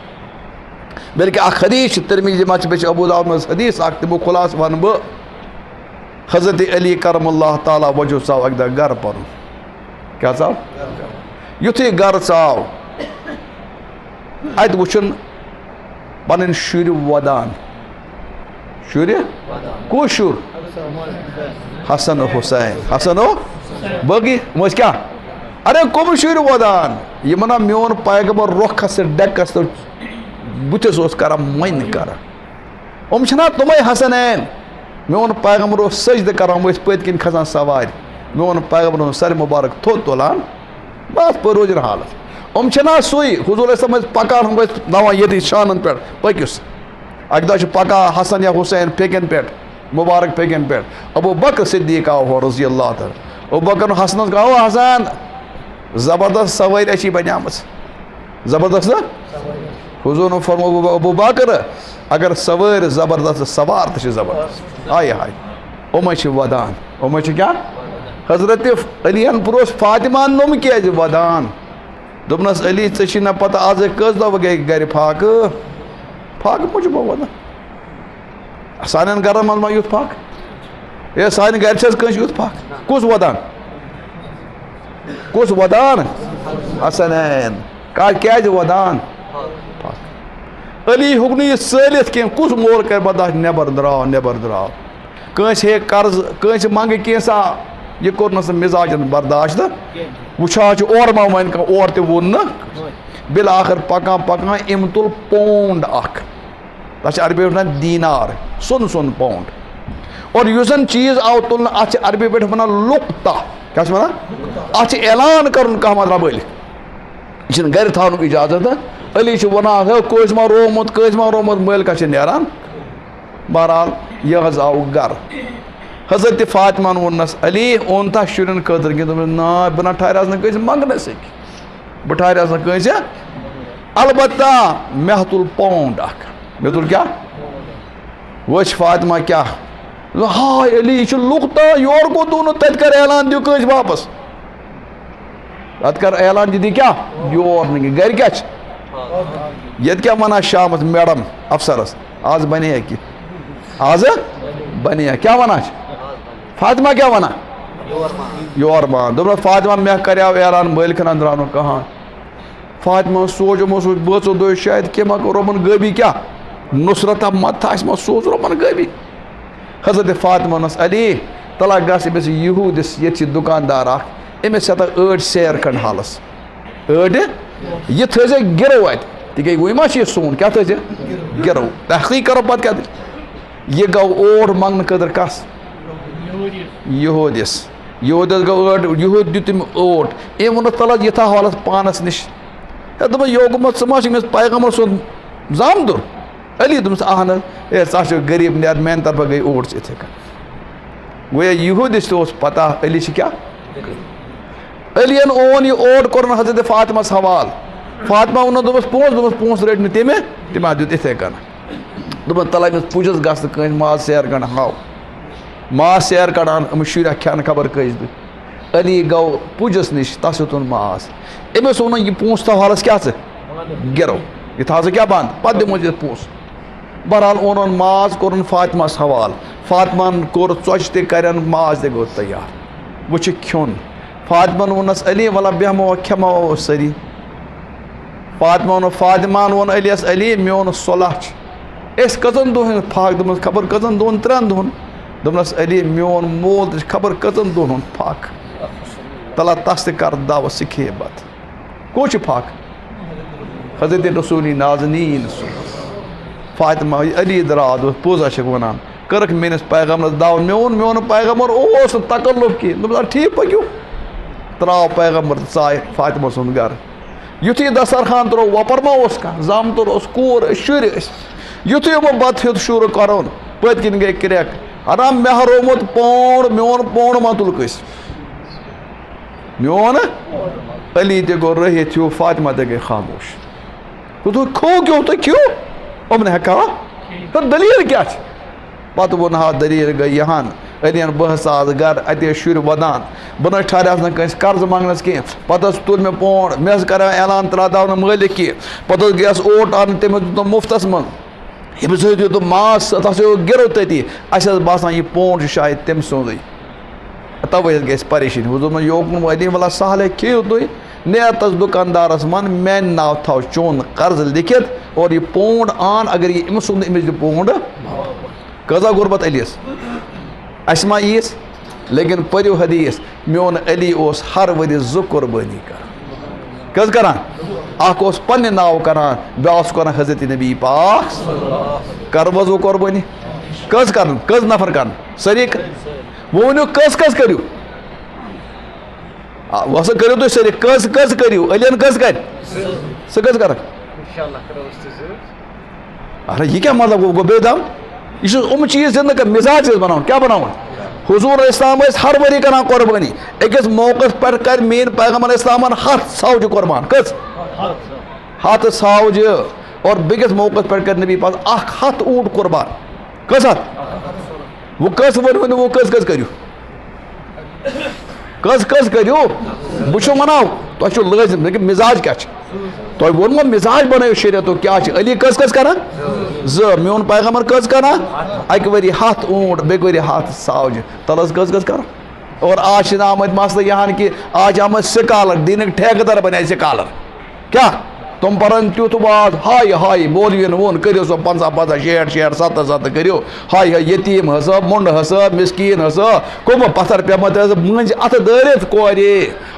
بلکہِ اکھ حدیٖث چھِ ترمذی منٛز چھِ بیٚیہِ چھِ ابوٗ داوٗد منٛز حدیٖث اکھ تَمیُک خُلاصہٕ وَنہٕ بہٕ حضرت علی کرم اللہ تعالیٰ وجوٗ ژاو اَکہِ دۄہ گرٕ پَنُن کیٛاہ ژاو یُتھُے گرٕ ژاو اَتہِ وٕچھُن پنٕنۍ شُرۍ وۄدان شُرِ کُس شُر حسن حُسین حسن باقٕے یِم ٲسۍ کیٛاہ ارے کٕم شُرۍ وۄدان یِمن ہا میون پیغمبر رۄکھس تہٕ ڈٮ۪کس تہٕ بٕتھِس اوس کران مٔنۍ کران یِم چھِنہ تِمے حسنین میون پیغمبر اوس سجدٕ کران یِم ٲسۍ پٔتۍ کِنۍ کھسان سوارِ میون پیغمبر اوس سرِ مُبارک تھوٚد تُلان بس پٲٹھۍ روزِن حالت یِم چھِنہ سُے حضوٗر ٲسۍ ٲسۍ پکان یِم ٲسۍ دَپان ییٚتہِ شانن پٮ۪ٹھ پٔکِس اَکہِ دۄہ چھِ پکان حسن یا حُسین پھیٚکٮ۪ن پٮ۪ٹھ مُبارک پھیٚکٮ۪ن پٮ۪ٹھ ابوٗ بکر صدیٖق آو ہورٕ رضی اللہ تعالیٰ ابوٗ بکرن حسنس گوٚو حسن زبردست سوٲرۍ اَچھی بنیمٕژ زبردست نا حضوٗرن فرموو ابوٗ بکر اگر سوٲرۍ زبردست سوار تہِ چھِ زبردست ہاے ہاے یِمے چھِ ودان یِمے چھِ کیٛاہ حضرت علی یَن پرٛوژھ فاطمہ نۄم کیٛازِ ودان دوٚپنس علی ژےٚ چھی نہ پتہ آز کٔژ دۄہ گٔے گرِ فاقہٕ فاقہٕ موٗجوٗب ودان سانٮ۪ن گرن منٛز ما یُتھ فاقہٕ ہے سانہِ گرِ چھِ حظ کٲنٛسہِ یُتھ فاقہٕ کُس ودان کُس ودان حسنین کیٛازِ ودان علی ہیوٚک نہٕ یہِ ژٲلِتھ کینٛہہ کُس مول کرِ برداش نٮ۪بر درٛاو نٮ۪بر درٛاو کٲنٛسہِ ہے قرض کٲنٛسہِ منٛگہِ کینٛژھا یہِ کوٚر نہٕ سُہ مِزاجن برداش تہٕ وٕچھان چھُ اورٕ ما وَنہِ کانٛہہ اورٕ تہِ ووٚن نہٕ بِلآخر پکان پکان أمۍ تُل پونٛڈ اکھ تَتھ چھِ عربی پٲٹھۍ وَنان دیٖنار سۄن پونٛڈ اور یُس زن چیٖز آو تُلنہٕ اَتھ چھِ عربی پٲٹھۍ وَنان لُقطہ کیٛاہ چھِ وَنان اَتھ چھِ اعلان کَرُن کانٛہہ ما رَبٲلِتھ یہِ چھِنہٕ گرِ تھاونُک اِجازت علی چھُ وَنان ہے کٲنٛسہِ ما روومُت کٲنٛسہِ ما روومُت مٲلکہ چھِ نیران بہرحال یہِ حظ آو گرٕ حضرت فاطمہن ووٚننس علی اوٚنتھا شُرٮ۪ن خٲطرٕ کینٛہہ دوٚپُن نا بہٕ نہ ٹھہرس نہٕ کٲنٛسہِ منٛگنَسٕے بہٕ ٹھہرس نہٕ کٲنٛسہِ البتہ مےٚ تُل پونٛڈ اکھ مےٚ تُل کیٛاہ وٕچھ فاطمہ کیٛاہ ہاے علی یہِ چھُ لُقطہ یورٕ کوٚت دوٚپ نہٕ تتہِ کر اعلان دِیِو کٲنٛسہِ واپس تتہِ کر اعلان دِ کیٛاہ یور نہٕ کینٛہہ گرِ کیٛاہ چھِ ییٚتہِ کیٛاہ وَنان شامس میڈم افسرس آز بنے کینٛہہ آز بنے کیٛاہ وَنان چھِ فاطمہ کیٛاہ وَنان یور مان دوٚپنَس فاطمہ مےٚ کَریو اعلان مٲلکَن أنٛدراونُک کہان فاطمہ سوٗنٛچ بٲژو دۄہ شاید کیٚنٛہہ ما کوٚر رۄبَن غٲبی کیٛاہ نُصرتا مت آسہِ ما سوٗز رۄبَن غٲبی حضرت فاطمہ ووٚنُس علی تلا گژھ أمِس یہوٗدِس ییٚتہِ چھِ دُکاندار اکھ أمِس ہٮ۪تھا أڑۍ سیر کھنٛڈ حالَس أڑۍ یہِ تھٲیزِ گِرو اَتہِ تِکیٛازِ وۄنۍ ما چھِ یہِ سون کیٛاہ تھٲیزِ گِرو تحقیٖق کَرو پَتہٕ کیٛاہ دٔلیٖل یہِ گوٚو اوٹ منٛگنہٕ خٲطرٕ کَس یہوٗدِس یہوٗدِس گوٚو ٲٹ یہوٗد دیُت تٔمۍ اوٹ أمۍ ووٚنُس تَلہٕ یہِ تھاو حالَس پانَس نِش ہے دوٚپُن یہِ گوٚمُت ژٕ ما چھُکھ أمِس پیغمبر سُنٛد زامدُر علی دوٚپمَس اہن حظ ہے ژٕ چھُکھ غریٖب نیٚر میٛانہِ طرفہٕ گٔے اوٹ ژٕ یِتھَے کٔنۍ گویا یہوٗدِس تہِ اوس پتہ علی چھِ کیٛاہ علیَن اوٚن یہِ اوٹ کوٚرُن حضرت فاطمہَس حوالہٕ فاطمہ ووٚنُن دوٚپمَس پونٛسہٕ رٔٹۍ نہٕ تٔمۍ تٔمۍ حظ دیُت یِتھَے کٔنۍ دوٚپُن تَلہٕ أمِس پُجَس گژھنہٕ کٲنٛسہِ ماز سیر کَڑان ہاو ماز سیر کَڑان أمِس شُرۍ کھٮ۪نہٕ خبر کٔژِ دۄہہِ علی گوٚو پُجَس نِش تَس ہیوٚتُن ماز أمِس ووٚنُن یہِ پونٛسہٕ تھاو حالَس کیٛاہ ژٕ گِرو یہِ تھاو ژٕ کیٛاہ بنٛد پَتہٕ دِمو ژےٚ پونٛسہٕ بہرحال اوٚنُن ماز کوٚرُن فاطمہَس حوالہٕ فاطمہَن کوٚر ژۄچہِ تہِ کَرٮ۪ن ماز تہِ گوٚو تیار وۄنۍ چھُ کھیوٚن فاطمہَن ووٚننَس علی وَلہ بیٚہمو کھٮ۪مو أسۍ سٲری فاطمہَن ووٚن علیَس علی میون صلح چھِ أسۍ کٔژَن دۄہَن پھاکھ دوٚپمَس خبر کٔژَن دۄہَن 3 دۄہَن دوٚپنَس علی میون مول تہِ چھِ خبر کٔژَن دۄہَن ہُنٛد پھاکھ تَلہ تَس تہِ کَر دعوت سُہ کھیٚیہِ بَتہٕ کُس چھُ پھاکھ حضرت رسوٗل نازنیٖن فاطمہ علی درٛاو دوٚپُس پوٚز ہا چھَکھ وَنان کٔرٕکھ میٲنِس پیغمبرس دعوت میون پیغمبر اوس نہٕ تکلُف کینٛہہ دوٚپُس اَدٕ ٹھیٖک پٔکِو ترٛاو پیغمبر تہٕ ژاے فاطمہ سُنٛد گرٕ یُتھُے دسترخان ترٛوو وۄپَر ما اوس کانٛہہ زامتُر اوس کوٗر ٲسۍ شُرۍ ٲسۍ یُتھُے یِمو بَتہٕ ہیوٚت شُروٗع کَرُن پٔتۍ کِنۍ گٔے کرٛٮ۪کھ اَدٕ مےٚ ہرومُت پونٛڈ میون پونٛڈ ما تُل کٲنٛسہِ میون علی تہِ گوٚو رٔہِتھ ہیوٗ فاطمہ تہِ گٔے خاموش دوٚپُکھ کھیوٚو کیٛاہ تُہۍ کھیوٚو یِمن ہٮ۪کہٕ ہا دٔلیٖل کیٛاہ چھِ پَتہٕ ووٚن ہا دٔلیٖل گٔے یہِ ہن علیَن بہٕ ہسا آس گرٕ اَتہِ ٲسۍ شُرۍ وَدان بہٕ نہ حظ ٹھہریاس نہٕ کٲنٛسہِ قرضہٕ منٛگنَس کینٛہہ پَتہٕ حظ تُل مےٚ پونٛڈ مےٚ حظ کَریو اعلان ترٛاو نہٕ مٲلِک کینٛہہ پَتہٕ حظ گٔیَس اوٹ اَنٕنۍ تٔمۍ حظ دیُتنم مُفتَس منٛز ییٚمِس حظ دیُتُم ماز تَتھ حظ گِرو تٔتی اَسہِ حظ باسان یہِ پونٛڈ چھُ شاید تٔمۍ سُنٛدُے تَوَے حظ گٔے اَسہِ پریشٲنی ہُہ دوٚپمَس یہِ اوٚکُن علی وَلہ سہلٕے کھیٚیِو تُہۍ نیر تَس دُکاندارَس وَن میٛانہِ ناو تھاو چون قرضہٕ لیکھِتھ اور یہِ پونٛڈ اَن اگر یہِ أمِس سُنٛد أمِس دِ پونٛڈ کۭژاہ غُربت علیَس اَسہِ ما ییٖژ لیکِن پٔرِو حدیٖث میون علی اوس ہر ؤرِیہِ 2 قۄربٲنی کران کٔژ کران اکھ اوس پنٛنہِ ناوٕ کران بیٛاکھ اوس کران حضرت نبی پاک کَرٕ وۄنۍ 2 قۄربٲنی کٔژ کَران کٔژ نفر کَران سٲری وۄنۍ ؤنِو کٔژ کٔرِو وۄنۍ ہسا کٔرِو تُہۍ سٲری کٔژ کٔرِو علیَن کٔژ کَرِ ژٕ کٔژ کَرکھ اَہن یہِ کیٛاہ مطلب گوٚو بیٚیہِ دَم یہِ چھُ یِم چیٖز زِندٕ کَران مِزاج چھِ بَناوُن کیٛاہ بَناوُن حضوٗر اِسلام ٲسۍ ہر ؤری کران قۄربٲنی أکِس موقعس پٮ۪ٹھ کَرِ میٛٲنۍ پیغمبر اِسلامَن 100 ژھاوجہِ قۄربان کٔژ 100 ژھاوجہِ اور بیٚکِس موقعس پٮ۪ٹھ کَرِ نبی پاک 100 اوٗنٹ قۄربان کٔژ ہَتھ وۄنۍ کٔژ ؤنِو وۄنۍ کٔژ کٔرِو کٔژ کٔرِو بہٕ چھُو وَنان تۄہہِ چھُو لٲزِم لیکِن مِزاج کیٛاہ چھِ تۄہہِ ووٚنمو مِزاج بَنٲیِو شریعتُک کیٛاہ چھِ علی کٔژ کران 2 میون پیغمبر کٔژ کران اَکہِ ؤری 100 اوٗنٹ بیٚکہِ ؤری 100 ژھاوجہِ تَلہٕ حظ کٔژ کران اور آز چھِنہٕ آمٕتۍ مسلہٕ یہِ ہن کہِ آز چھِ آمٕتۍ سِکالر دیٖنٕکۍ ٹھیکہٕ دَر بَنے سِکالر کیٛاہ تِم پَرن تیُتھ واز ہاے مولوِین ووٚن کٔرِو سا 50 60 70 کٔرِو ہاے یتیٖم ہسا مۄنٛڈٕ ہسا مِسکیٖن ہسا کٕمہٕ پَتھر پیٚمٕتۍ حظ مٔنٛزۍ اَتھٕ دٲرِتھ کورِ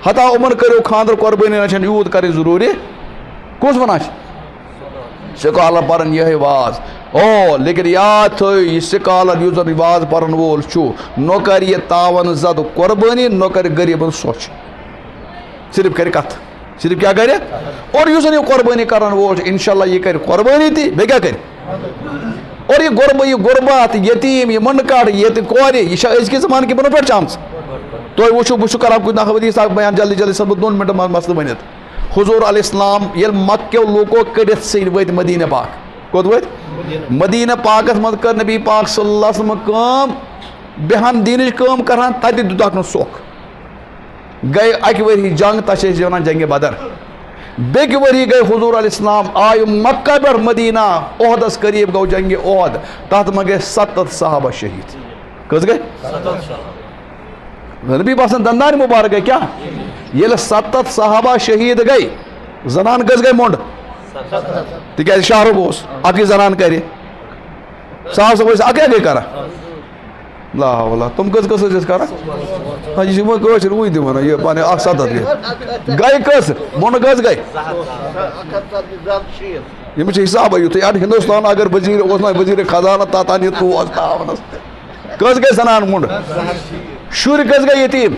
ہتا یِمن کٔرِو خانٛدر قۄربٲنی نہ چھَنہٕ یوٗت کَرٕنۍ ضروٗری کُس وَنان چھِ سِکالر پَرن یِہے واز لیکِن یاد تھٲیِو یہِ سِکالر یُس زَن واز پَرن وول چھُ نہ کَرِ یہِ تاوَن زدٕ قۄربٲنی نہ کَرِ غریٖبن سۄچھ صرف کَرِ کَتھٕ صرف کیٛاہ کَرِ اور یُس زَن یہِ قۄربٲنی کَرن وول چھُ اِنشاء اللہ یہِ کَرِ قۄربٲنی تہِ بیٚیہِ کیٛاہ کَرِ اور یہِ غُربات یتیٖم یہِ مٔنٛڈٕ کاڈ ییٚتہِ کورِ یہِ چھا أزکہِ زمانہٕ کہِ برونٛہہ پٮ۪ٹھ چھِ آمژٕ تُہۍ وٕچھِو بہٕ چھُس کران کُنہِ دۄہ حدیٖث اکھ بیان جلدی سا بہٕ 2 مِنٹن منٛز مسلہٕ ؤنِتھ حضوٗر علیہ السلام ییٚلہِ مکیو لوٗکو کٔڑِتھ ژھٕنۍ ؤتھۍ مدیٖنہ پاک کوٚت ؤتھۍ مدیٖنہ پاکس منٛز کٔر نبی پاک صلی اللہ علیہ وسلم کٲم بیٚہن دیٖنٕچ کٲم کران تتہِ دِتُکھ نہٕ سۄکھ گٔے اَکہِ ؤری جنگ تَتھ چھِ أسۍ وَنان جنگہِ بدر بیٚکہِ ؤری گٔے حضوٗر علیہ السلام آیہِ مکہ پٮ۪ٹھ مدیٖنہ عہدس قریٖب گوٚو جنگہِ عہد تتھ منٛز گٔے 70 صحابہ شہیٖد کٔژ گٔے نبی باسان دندان مبارک گئی کیا یل 70 صحابہ شہید گئی زنان کس گئی مونڈ تکیازِ شاہرخ اوس اکی زنان کرِ صاحب صاحب اکے گئی کرا لا حول تم کس ٲسۍ کران یہ چھِ وۄنۍ کٲشِر وٕنۍ تہِ وَنان یہِ پنٕنۍ 170 گٔے کٔژ مۄنڈٕ کٔژ گٔے ییٚمِس چھِ حِسابٕے یُتھُے اَڑٕ ہِندوستان اگر وزیٖر اوس نا وزیٖرِ خزانہ تَتھ یہِ توس تاونَس کٔژ گٔے زنان مۄنڈٕ شُرۍ کٔژ گٔے یتیٖم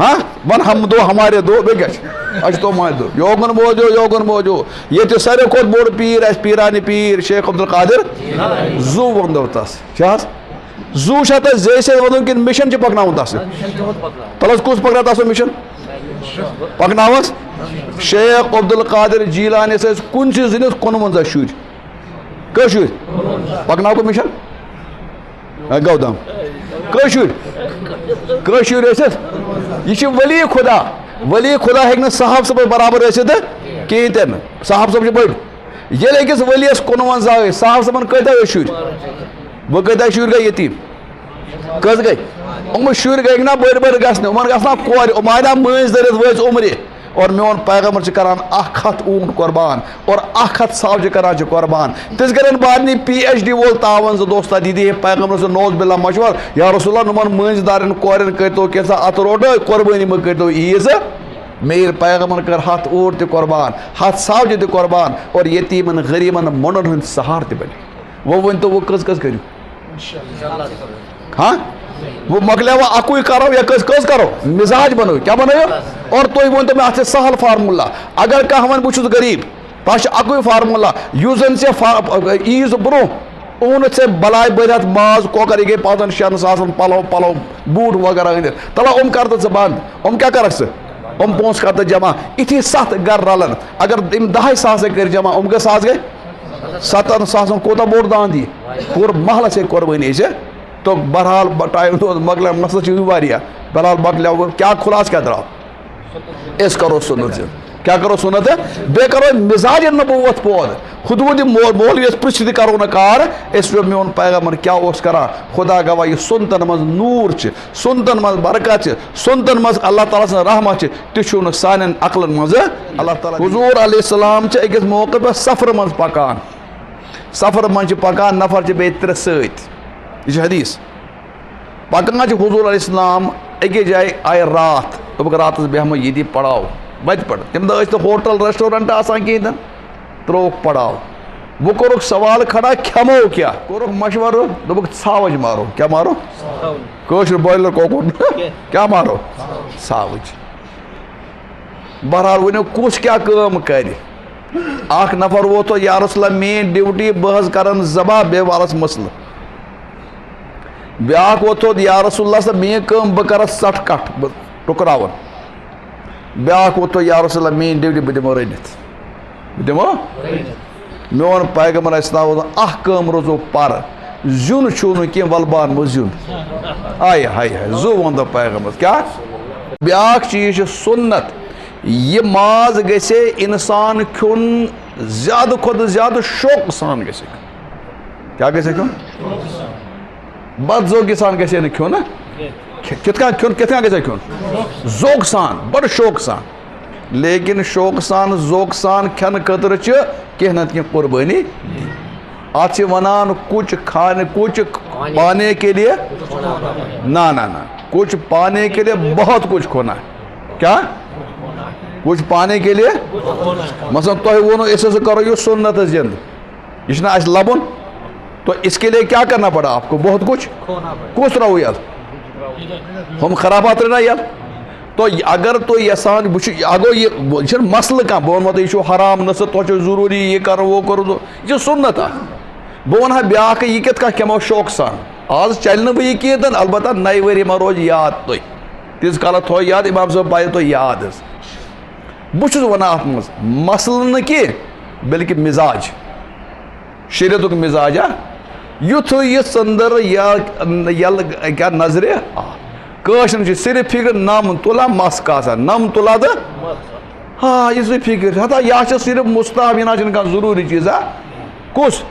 ہاں ون ہم دو ہمارے دو بیٚیہِ کیٛاہ چھِ اَسہِ چھِ تِمے دو یوکُن موجو ییٚتہِ ساروی کھۄتہٕ بوٚڑ پیٖر اَسہِ پیٖرانہِ پیٖر شیخ عبدالقادر زوٗ ووٚنو تَس چھِ حظ زوٗ چھا تَس زے سۭتۍ وَنُن کِنہٕ مِشن چھِ پکناوُن تَس تَلہٕ حظ کُس پکناو تَس مِشن پکناوس شیخ عبدالقادر جیٖلانِس ٲسۍ کُنسٕے زٔنِس 55 شُرۍ کٔژ شُرۍ پکناوکھٕ مِشن گوٚو دم کٲشُر ٲسِتھ یہ چھِ ولی خدا ہیٚکہِ نہٕ صاحب صٲبس برابر ٲسِتھ کِہیٖنۍ تہِ نہٕ صاحب صٲب چھِ بٔڑۍ ییٚلہِ أکِس ؤلیَس 55 ٲسۍ صاحب صٲبن کۭتیاہ ٲسۍ شُرۍ وۄنۍ کۭتیاہ شُرۍ گٔے یتیٖم کٔژ گٔے یِم شُرۍ گٔیکھ نا بٔڑۍ گژھنہِ یِمن گژھِ نا کورِ یِم آے نا مٲنٛزۍ دٔرِتھ وٲژ عمرِ اور میون پیغمبر چھِ کران 100 اونٹ قربان اور 100 ساو چھِ کران چھِ قربان تِژھ گرٮ۪ن بعد PhD وول تاون زٕ دوس تتہِ دِی پیغمبر سُنٛد نوز باللہ مشور یا رسول اللہ نُمن مٲنٛزۍ دارٮ۪ن کورٮ۪ن کٔرۍتو کینٛژھا اَتھ روٚٹٲے قۄربٲنی مہ کٔرۍتو عیٖز میٖر پیغمبر کٔر 100 اونٹ تہِ قۄربان 100 ساوجہِ تہِ قۄربان اور یتیٖمن غریٖبن مۄنڈن ہٕنٛدۍ سہارٕ تہِ بنے وۄنۍ ؤنۍتو وۄنۍ کٔژ کٔرِو ہاں وہ مۄکلیو وۄنۍ اکُے کرو یا کٔژ کرو مِزاج بنٲیِو کیٛاہ بنٲیِو اور تُہۍ ؤنۍتو مےٚ اَتھ چھِ سہل فارمولا اگر کانٛہہ وَنہِ بہٕ چھُس غریٖب تَتھ چھُ اکُے فارمولا یُس زن ژےٚ عیٖز برونٛہہ اوٚنُتھ ژےٚ بلاے بٔرِتھ ماز کۄکر یہِ گٔے 5-6 ساسن پلو بوٗٹھ وغیرہ أنِتھ تلہ یِم کر تہٕ ژٕ بنٛد کیٛاہ کرکھ ژٕ پونٛسہٕ کر تہٕ جمع یِتھی 7 گرٕ رلن اگر یِم 10 ساسے کٔرۍ جمع کٔژ ساس گٔے 7 ساسن کوٗتاہ بوٚڑ دان دِیہِ پوٗرٕ محلس ہیٚکہِ قۄربٲنی ژےٚ تو بہرحال ٹایم مۄکلیو مسلہٕ چھُ واریاہ بہرحال مۄکلیو کیٛاہ خُلاصہٕ کیٛاہ درٛاو أسۍ کرو سُنت کیٛاہ کرو سُنت بیٚیہِ کرو مِزاج نبوت پٲدٕ خُدوٗد مولوِیس پرٛژھِتھ تہِ کرو نہٕ کار أسۍ وٕچھو میون پیغمبر کیٛاہ اوس کران خۄدا گواہ یہِ سُنتن منٛز نوٗر چھِ سُنتن منٛز برکت چھِ سُنتن منٛز اللہ تعالیٰ سٕنٛز رحمت چھِ تہِ چھُو نہٕ سانٮ۪ن عقلن منٛز اللہ تعالیٰ حضوٗر علیہ السلام چھِ أکِس موقعہٕ پٮ۪ٹھ سفرٕ منٛز پکان سفرٕ منٛز چھِ پکان نفر چھِ بیٚیہِ 3 سۭتۍ یہ چھِ حدیث پکان چھِ حضوٗر علیہ السلام أکِس جایہِ آیہِ راتھ دوٚپُکھ راتس بیٚہمو ییٚتی پڑاو وتہِ پٮ۪ٹھ تمہِ دۄہ ٲسۍ نہٕ ہوٹل ریسٹورنٹ آسان کِہیٖنۍ تہِ ترٛووُکھ پڑاو وۄنۍ کوٚرُکھ سوال کھڑا کھٮ۪مو کیٛاہ کوٚرُکھ مشورٕ دوٚپُکھ ژھاوٕج مارو کیٛاہ مارو کٲشُر بۄیلر کۄکُر کیٛاہ مارو ژھاوٕج بہرحال ؤنِو کُس کیٛاہ کٲم کرِ اکھ نفر ووت یا رسول اللہ میٲنۍ ڈیوٹی بہٕ حظ کرن ذبح بیٚیہِ والس مسلہٕ بیٛاکھ ووت یا رسول اللہ صٲب میٲنۍ کٲم بہٕ کرس ژٹھ کٹھ بہٕ ٹُکراوَن بیٛاکھ ووت یا رسول اللہ میٲنۍ ڈیوٹی بہٕ دِمو رٔنِتھ بہٕ دِمو میون پیغمبر اسہِ ناو اکھ کٲم روزو پر زیُن چھُو نہٕ کینٛہہ وَلہٕ بہٕ اَنہٕ زیُن آیے ہاے زوٗ ووٚن دۄپ پیغمبر کیٛاہ بیٛاکھ چیٖز چھُ سُنت یہِ ماز گژھِ اِنسان کھیوٚن زیادٕ کھۄتہٕ زیادٕ شوقہٕ سان گژھِ کیٛاہ گژھِ کھیوٚن بد ذوقی سان گژھِ نہٕ کھیوٚن کِتھ کٔنۍ گژھِ کھیوٚن ذوقہٕ سان بڑٕ شوقہٕ سان لیکن شوقہٕ سان ذوقہٕ سان کھٮ۪نہٕ خٲطرٕ چھِ کینٛہہ نتہٕ کینٛہہ قۄربٲنی اتھ چھِ ونان کُچ پانے کے لیے نہ کچھ پانے کے لیے بہت کچھ کھونا کیا کچھ پانے کے لیے مثلاً تۄہہِ ووٚنوُ أسۍ ہسا کرو یہِ سُنت زِندٕ یہِ چھُنہ اَسہِ لبُن تو اس کے لیے کیا کرنا پڑا آپ کو بہت کچھ کُس ترٛاوو یَلہٕ ہُم خرابات رہنا یَلہٕ تو اگر تُہۍ یژھان بہٕ چھُس اگو یہِ چھُنہٕ مسلہٕ کانٛہہ بہٕ وَنمو تۄہہِ یہِ چھُ حرام نہ سا تۄہہِ چھُو ضروٗری یہِ کرو وہ کرو یہِ چھُ سُنت اکھ بہٕ وَنہٕ ہا بیٛاکھ یہِ کِتھ کٔنۍ کھٮ۪مو شوقہٕ سان آز چلہِ نہٕ بہٕ یہِ کِہیٖنۍ تہِ البتہ نَیہِ ؤری ما روزِ یاد تۄہہِ تیٖژ کالس تھٲیِو یاد اِمام صٲب پایہِ تۄہہِ یاد حظ بہٕ چھُس وَنان اَتھ منٛز مسلہٕ نہٕ کینٛہہ بلکہِ مِزاج شریعتُک مِزاج یُتھُے یہِ ژٔنٛدٕر یا یَلہٕ کیٛاہ نظرِ کٲشرٮ۪ن چھِ صرف فِکر نم تُلان مس کاسان نم تُلان تہٕ ہاں یہِ سُہ فِکر ہتا یا چھِ صرف مُستحب یہِ نہ چھُنہٕ کانٛہہ ضروٗری چیٖزا کُس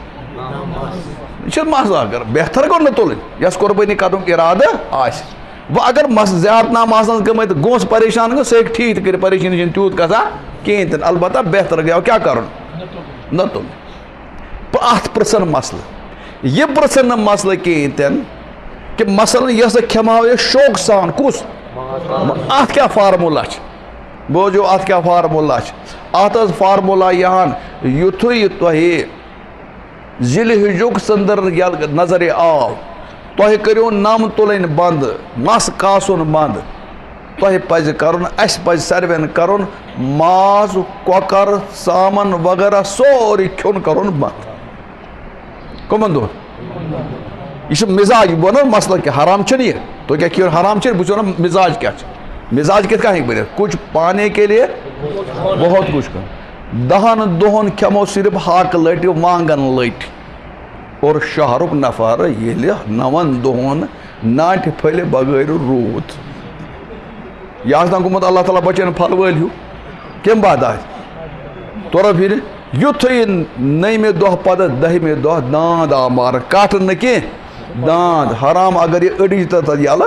یہِ چھُ مس اگر بہتر گوٚو نہٕ تُلٕنۍ یۄس قۄربٲنی کرنُک اِرادٕ آسہِ وہ اگر زیادہ نام آسان گمت گوس پریشان گو سہ ٹھیک کر پریشانی تیوت گژھان کہین تین البتہ بہتر گیا کیا کرن نہ تم ات پرژھن مسئلہ یہ پرژھن نہ مسئلہ کہین تین کہ مثلا یہ کھماو یہ شوق سان کس ات کیا فارمولا بوجو ات کیا فارمولا ات فارمولا یہان یتھے تہ ذی الحجک سندر نظر آو تہ کرو نم تلن بند مس کاسن بند تہ پز کرن اس پز سروین کرن ماز کۄکر ژامن وغیرہ سورُے کھیون کرن بند کمن دۄہن یہ مزاج بہ نا مسئلہ کہ حرام چھ یہ تو کیا کھیون حرام چھ بہ نا مزاج کیا مزاج کت کہیں بنے کچھ پانے کے لیے بہت کچھ کر 10 دہن کھمو صرف ہاک لٹ وانگن لٹ اور شہرک نفر یل 9 دہن ناٹہ پھل بغیر روت یہ آسنا گومت اللہ تعالیٰ بچن پھل ول ہیو کم بعد آ تورا پھر یتھے 9 دہ پتہ 10 دہ داند آ مار کٹ نی داند حرام اگر یہ اڑی تر یل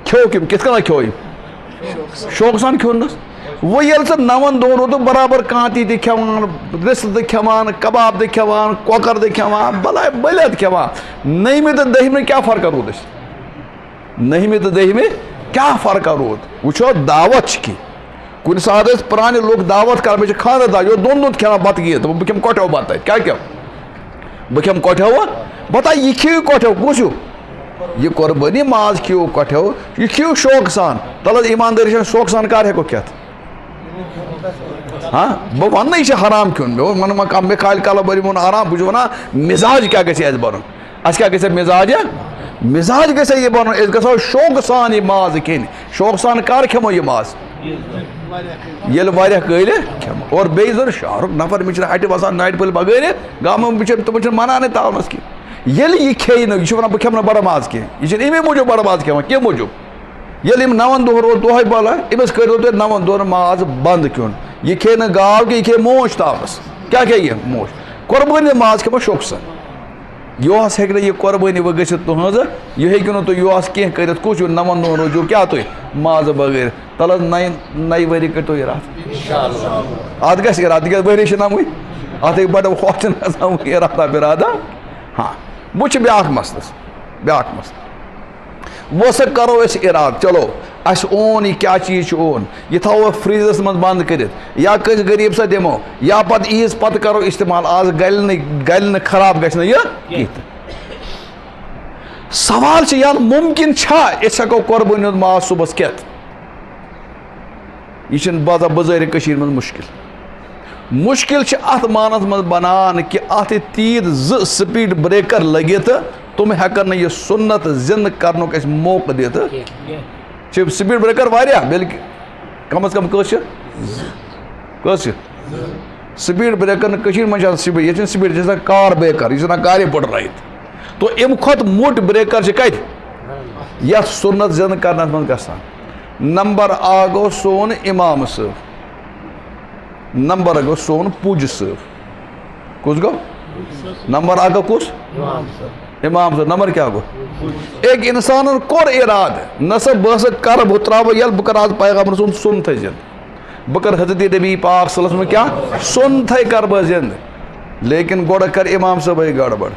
کھو کم کت کن کھو شوق سان کھونس وہ یل سہ 9 دہن روت برابر کانتی تہ کھوان رست تہ کھوان کباب تہ کھوان کۄکر تہ کھوان بلائے بلت کھوان 9 تہ 10 کیا فرق رود اس 9 تہ 10 کیا فرق رود وچھو دعوت کی کن سات پرانے لوگ دعوت کر مجھے خاندر دا یہ دون دون کھانا بت گیت بہ کھم کوٹھو بت کیا کیا بہ کھم کوٹھو بتا یہ کھیو کوٹھو کس یہ قربانی ماز کھیو کوٹھو یہ کھیو شوق سان تلت ایمانداری شوق سان کر ہیکو کھیت ہاں بہ ون یہ حرام کھیون مے کھال کالہ بری مون آرام بہ ونان مزاج کیا گژھِ اَسہِ بنُن اَسہِ کیا گژھِ مزاج مزاج گژھِ یہ بنُن أسۍ گژھو شوق سان یہ ماز کھیٚنۍ شوق سان کر کھیمو یہ ماز یل واریاہ کٲلۍ کھیمو اور بیٚیہِ زن شہرُک نفر مےٚ چھِنہٕ ہٹہِ وسان ناٹہِ پھٔلۍ بغٲر گامہٕ بِچٲرۍ تِمن چھِنہٕ منانے تاونس کینٛہہ ییٚلہِ یہِ کھیٚیہِ نہٕ یہِ چھُ ونان بہٕ کھیمہٕ نہٕ بڑٕ ماز کینٛہہ یہِ چھُنہٕ امی موٗجوٗب بڑٕ ماز کھیٚوان کمہِ موٗجوٗب ییٚلہِ أمۍ 9 دۄہ روٗد دۄہے بلہٕ أمِس کٔرِو تُہۍ 9 دۄہن ماز بنٛد کھیوٚن یہِ کھیٚیہِ نہٕ گاو کینٛہہ یہِ کھیٚیہِ موش تاونس کیٛاہ کھیٚیہِ یہِ موش قۄربٲنی ماز کھیٚمو شوقہٕ سان یہس ہیٚکہِ نہٕ یہِ قۄربٲنی وۄنۍ گٔژھِتھ تُہنٛز یہِ ہیٚکِو نہٕ تُہۍ یہس کینٛہہ کٔرِتھ کُس 9 دۄہن روٗزِو کیٛاہ تُہۍ مازٕ بغٲر تل حظ 9 ؤری کٔرۍتو اِرادٕ اتھ گژھِ اِرادٕ تِکیٛازِ ؤری چھِ 9 اتھ ہیٚکہِ بڑٕ ہوٚکھ چھِنہٕ گژھان اِرادہ بِرادہ ہاں وۄنۍ چھُ بیٛاکھ مسلہٕ وۄنۍ سا کرو أسۍ اِرادٕ چلو اَسہِ اوٚن یہِ کیٛاہ چیٖز چھُ اوٚن یہِ تھاوو فریزس منٛز بنٛد کٔرِتھ یا کٲنٛسہِ غریٖب سا دِمو یا پتہٕ عیٖذ پتہٕ کرو استعمال آز گلہِ نہٕ خراب گژھِ نہٕ یہِ کینٛہہ تہِ سوال چھُ یان ممکن چھا أسۍ ہٮ۪کو قۄربٲنی ہُنٛد ماز صبحس کھٮ۪تھ یہ چھُنہٕ بظٲہرِ کٔشیٖرِ منٛز مُشکِل چھِ اتھ مانس منٛز بنان کہ اتھ تیٖتۍ 2 سپیٖڈ بریکر لٔگِتھ تِم ہٮ۪کن نہٕ یہِ سُنت زندٕ کرنُک اَسہِ موقعہٕ دِتھ چھِ سپیٖڈ بریکر واریاہ بلکہِ کم از کم کٔژ چھِ سپیٖڈ بریکر نہٕ کٔشیٖرِ منٛز چھِ آسان سپیٖڈ ییٚتہِ چھِنہٕ سپیٖڈ یہِ چھِ آسان کار بریکر یہِ چھِ آسان کارے پٔٹرٲیِتھ تو امہِ کھۄتہٕ موٚٹ بریکر چھِ کتہِ یتھ سُنت زندٕ کرنس منٛز گژھان نمبر اکھ گوٚو سون امام صٲب نمبر گوٚو سون پوٗجہِ صٲب کُس گوٚو نمبر اکھ گوٚو کُس امام صٲب نمبر کیٛاہ گوٚو أکۍ اِنسانن کوٚر اِرادٕ نہ سا بہٕ ہسا کرٕ بہٕ تراوٕ ییٚلہِ بہٕ کرٕ آز پیغمبر سُنٛد سُنتھٕے زِندٕ بہٕ کرٕ حضرت نبی پاک صلی اللہ علیہ وسلم کیٛاہ سُنتھٕے کرٕ بہٕ زِندٕ لیکن گۄڈٕ کرِ امام صٲبٕے گڑبڑ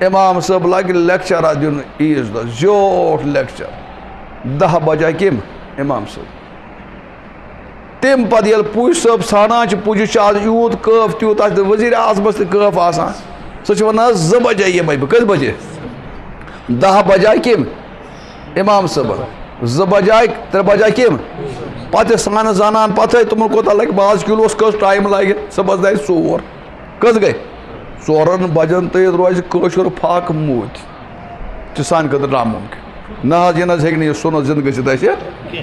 امام صٲب لگہِ لیکچر دیُن عیٖذ دۄہ زیوٗٹھ لیکچر 10 بجے کٔمۍ امام صٲب تمہِ پتہٕ ییٚلہِ پوٗجہِ صٲب سانان چھِ پوٗجہِ چھِ آز یوٗت قٲف تیوٗت آسہِ ؤزیٖرِ اعظمس تہِ قٲف آسان سُہ چھُ ونان 2 بجے یِمے بہٕ کٔژِ بجے 10 بجے کٔمۍ امام صٲبن 2 بجے 3 بجے کٔمۍ پتہٕ سانہٕ زنان پتہٕ تِمن کوتاہ لگہِ ماز کِلوس کٔژ ٹایم لگہِ صبحس دَزِ 4 کٔژ گٔے 4 بجن تام روزِ کٲشُر پھاکہٕ موٗدۍ چھُ سانہِ خٲطرٕ نامُمکِن نہ حظ یہِ نہ حظ ہیٚکہِ نہٕ یہِ سُنت زندٕ گٔژھِتھ اَسہِ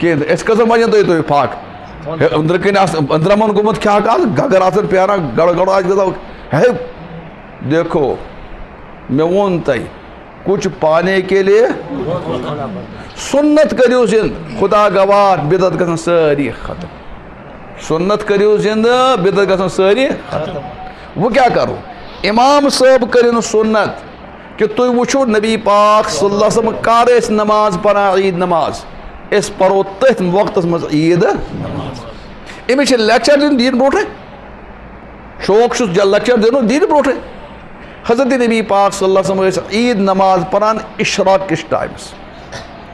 کِہیٖنۍ تہِ أسۍ کٔژن بجن تُہۍ پھاکہٕ أنٛدرٕ کِنۍ آسان أنٛدرمن گوٚمُت کھیٛاکھ آز گگر آسان پیاران گڑ آسہِ گژھان ہے دیکھو مےٚ ووٚن تۄہہِ کچھ پانے کے لیے سنت کٔرِو زِندٕ خدا گواہ بدعت گژھن سٲری ختم سنت کٔرِو زِندٕ بدعت گژھن سٲری ختم وۄنۍ کیٛاہ کرو امام صٲب کٔرِنۍ سنت کہ تُہۍ وٕچھو نبی پاک صلی اللہ علیہ وسلم کر ٲسۍ نماز پران عیٖد نماز أسۍ پرو تٔتھۍ وقتس منٛز عیٖد نماز أمِس چھِ لیکچر دیُن دیٖن برونٛٹھٕے شوق چھُس لیکچر دیُن دیٖن برونٛٹھٕے حضرت نبی پاک صلی اللہ علیہ وسلم ٲسۍ عیٖد نماز پران اِشراق کِس ٹایمس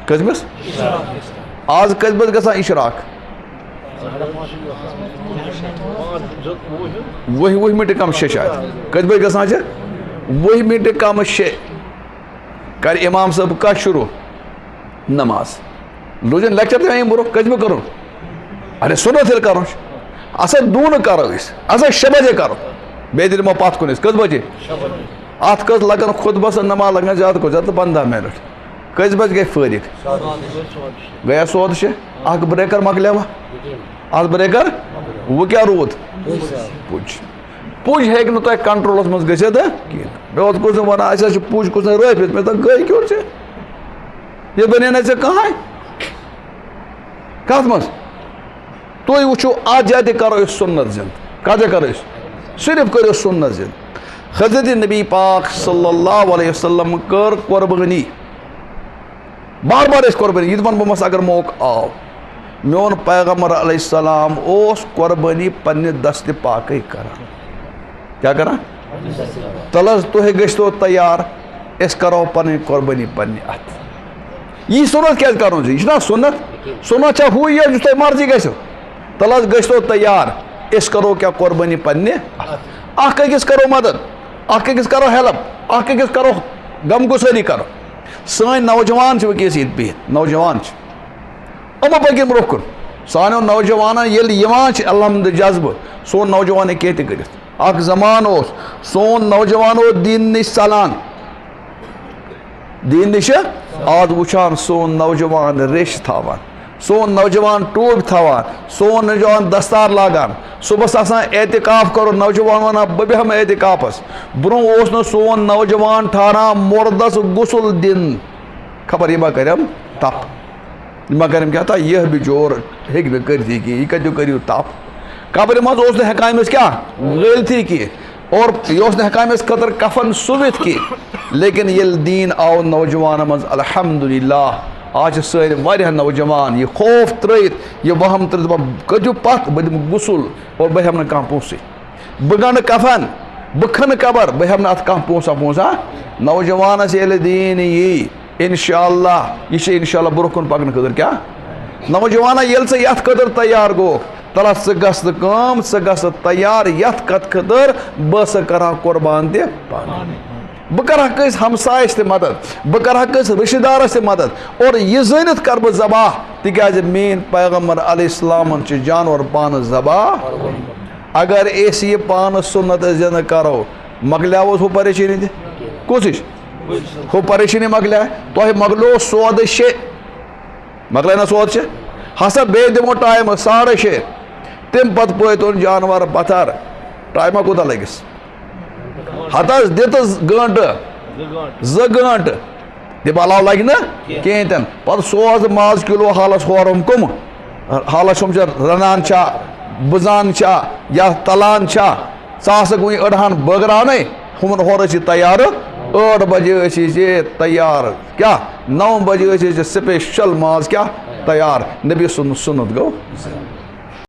کٔژمِس آز کٔژِ بجہِ گژھان اِشراق وُہہِ مِنٹہِ کم شےٚ شاید کٔژِ بجہِ گژھان چھِ 20 منٹ کم 6 کر امام صاحب کت شروع نماز لوجن لیکچر دِوان امہِ برونٛہہ کٔژِ بجہِ کرُن ارے سُنت ییٚلہِ کرُن چھُ اَسا دوٗنہٕ کرو أسۍ اَسا 6 بجے کرو بیٚیہِ دِمو پتھ کُن أسۍ کٔژ بجے اتھ کٔژ لگن خُطبس نماز لگن زیادٕ کھۄتہٕ زیادٕ 15 منٹ کٔژِ بجہِ گٔے فٲرِغ گٔیا سودٕ 6 اکھ بریکر مکلیوا اتھ بریکر وۄنۍ کیٛاہ روٗد پُج ہیٚکہِ نہٕ تۄہہِ کنٹرولس منٛز گٔژھِتھ کِہیٖنۍ مےٚ اوس کُس ونان اَسہِ حظ چھُ پُج کُس رٲپِتھ مےٚ دوٚپ گٔے کیُتھ ژےٚ یہِ بنے نہٕ ژےٚ کٕہٕنۍ کتھ منٛز تُہۍ وٕچھِو اتھ جایہِ تہِ کرو أسۍ سُنت زِنٛدٕ کتھ جایہِ کرو أسۍ صرف کٔرِو سُنت زِنٛدٕ حضرت نبی پاک صلی اللہ علیہ وسلم کٔر قۄربٲنی بار بار ٲسۍ قۄربٲنی یہِ تہِ ونہٕ بہٕ مس اگر موقعہٕ آو میون پیغمبر علیہ السلام اوس قۄربٲنی پننہِ دستہِ پاکٕے کران کیٛاہ کران تل حظ تُہۍ گٔژھۍتو تیار أسۍ کرو پنٕنۍ قۄربٲنی پننہِ اتھٕ یی سُنت کیٛازِ کرُن ژےٚ یہِ چھُنہ سُنت سُنت چھا ہُے یوت یُس تۄہہِ مرضی گژھِو تل حظ گٔژھۍتو تیار أسۍ کرو کیٛاہ قۄربٲنی پننہِ اکھ أکِس کرو مدد اکھ أکِس کرو ہیلپ اکھ أکِس کرو غم گُسٲری کرو سٲنۍ نوجوان چھِ وٕنکیٚس ییٚتہِ بِہِتھ نوجوان چھِ یِمو پٔکِن برونٛہہ کُن سانیو نوجوانن ییٚلہِ یِوان چھِ الحمدُ جذبہٕ سون نوجوان ہیٚکہِ کینٛہہ تہِ کٔرِتھ اکھ زمانہٕ اوس سون نوجوان اوس دیٖن نِش ژلان دیٖن نِش آز وٕچھان سون نوجوان ریٚش تھاوان سون نوجوان ٹوپۍ تھاوان سون نوجوان دستار لاگان صبحس آسان اعتکاف کرُن نوجوان ونان بہٕ بیٚہمہٕ اعتکافس برونٛہہ اوس نہٕ سون نوجوان ٹھاران مردس غسل دِنۍ خبر یہِ ما کرٮ۪م تپ یہِ ما کرٮ۪م کیٛاہ تھا یہِ بِچور ہیٚکہِ نہٕ کٔرتھٕے کینٛہہ یہِ کتہِ کٔرِو تپ قبرِ منٛز اوس نہٕ ہٮ۪کان أمِس کیٛاہ غٲلتھٕے کینٛہہ اور یہِ اوس نہٕ ہٮ۪کان أمِس خٲطرٕ کفن سُوِتھ کینٛہہ لیکن ییٚلہِ دیٖن آو نوجوانن منٛز الحمدُاللہ آز چھِ سٲنۍ واریاہ نوجوان یہِ خوف ترٲیِتھ یہِ وہم ترٲیِتھ دپان کٔرِو پتھ بہٕ دِمہٕ غسُل اور بہٕ ہٮ۪مہٕ نہٕ کانٛہہ پونٛسٕے بہٕ گنٛڈٕ کفن بہٕ کھنہٕ قبر بہٕ ہٮ۪مہٕ نہٕ اتھ کانٛہہ پونٛسا نوجوانس ییٚلہِ دیٖن یی انشاء اللہ یہِ چھِ انشاء اللہ برونٛہہ کُن پکنہٕ خٲطرٕ کیٛاہ نوجوانا ییٚلہِ ژٕ یتھ خٲطرٕ تیار گوٚوکھ تل ژٕ گژھ نہٕ کٲم ژٕ گژھ تیار یتھ کتھ خٲطرٕ بہٕ ہسا کرہا قۄربان تہِ پانے بہٕ کرہا کٲنٛسہِ ہمسایس تہِ مدد بہٕ کرہا کٲنٛسہِ رشتہٕ دارس تہِ مدد اور یہِ زٲنِتھ کرٕ بہٕ ذبح تِکیٛازِ میٲنۍ پیغمبر علیہ السلامن چھِ جانور پانہٕ ذبح اگر أسۍ یہِ پانہٕ سُنت زِنٛدٕ کرو مکلیووس ہُہ پریشٲنی تہِ کُس ہِش ہُہ پریشٲنی مکلیے تۄہہِ مکلیو سودٕ 6 مکلے نا سودٕ 6 ہسا بیٚیہِ دِمو ٹایم 6:30 تمہِ پتہٕ پٲتۍ اوٚن جانور پتھر ٹایما کوٗتاہ لگس ہتہٕ حظ دِتُس گٲنٹہٕ 2 گٲنٹہٕ دِپ علاوٕ لگہِ نہٕ کِہیٖنۍ تہِ نہٕ پتہٕ سوز ماز کِلوٗ حالس ہورُم کٕم حالس ہُم چھِ رنان چھا بٕزان چھا یا تلان چھا ژٕ ہسا وٕنہِ أڑہان بٲگراونٕے ہُمن ہورٕ چھِ تیار 8 بجے ٲسۍ أسۍ تیار کیٛاہ 9 بجے ٲسۍ أسۍ سپیشل ماز کیٛاہ تیار نبی سُنٛد سُنت گوٚو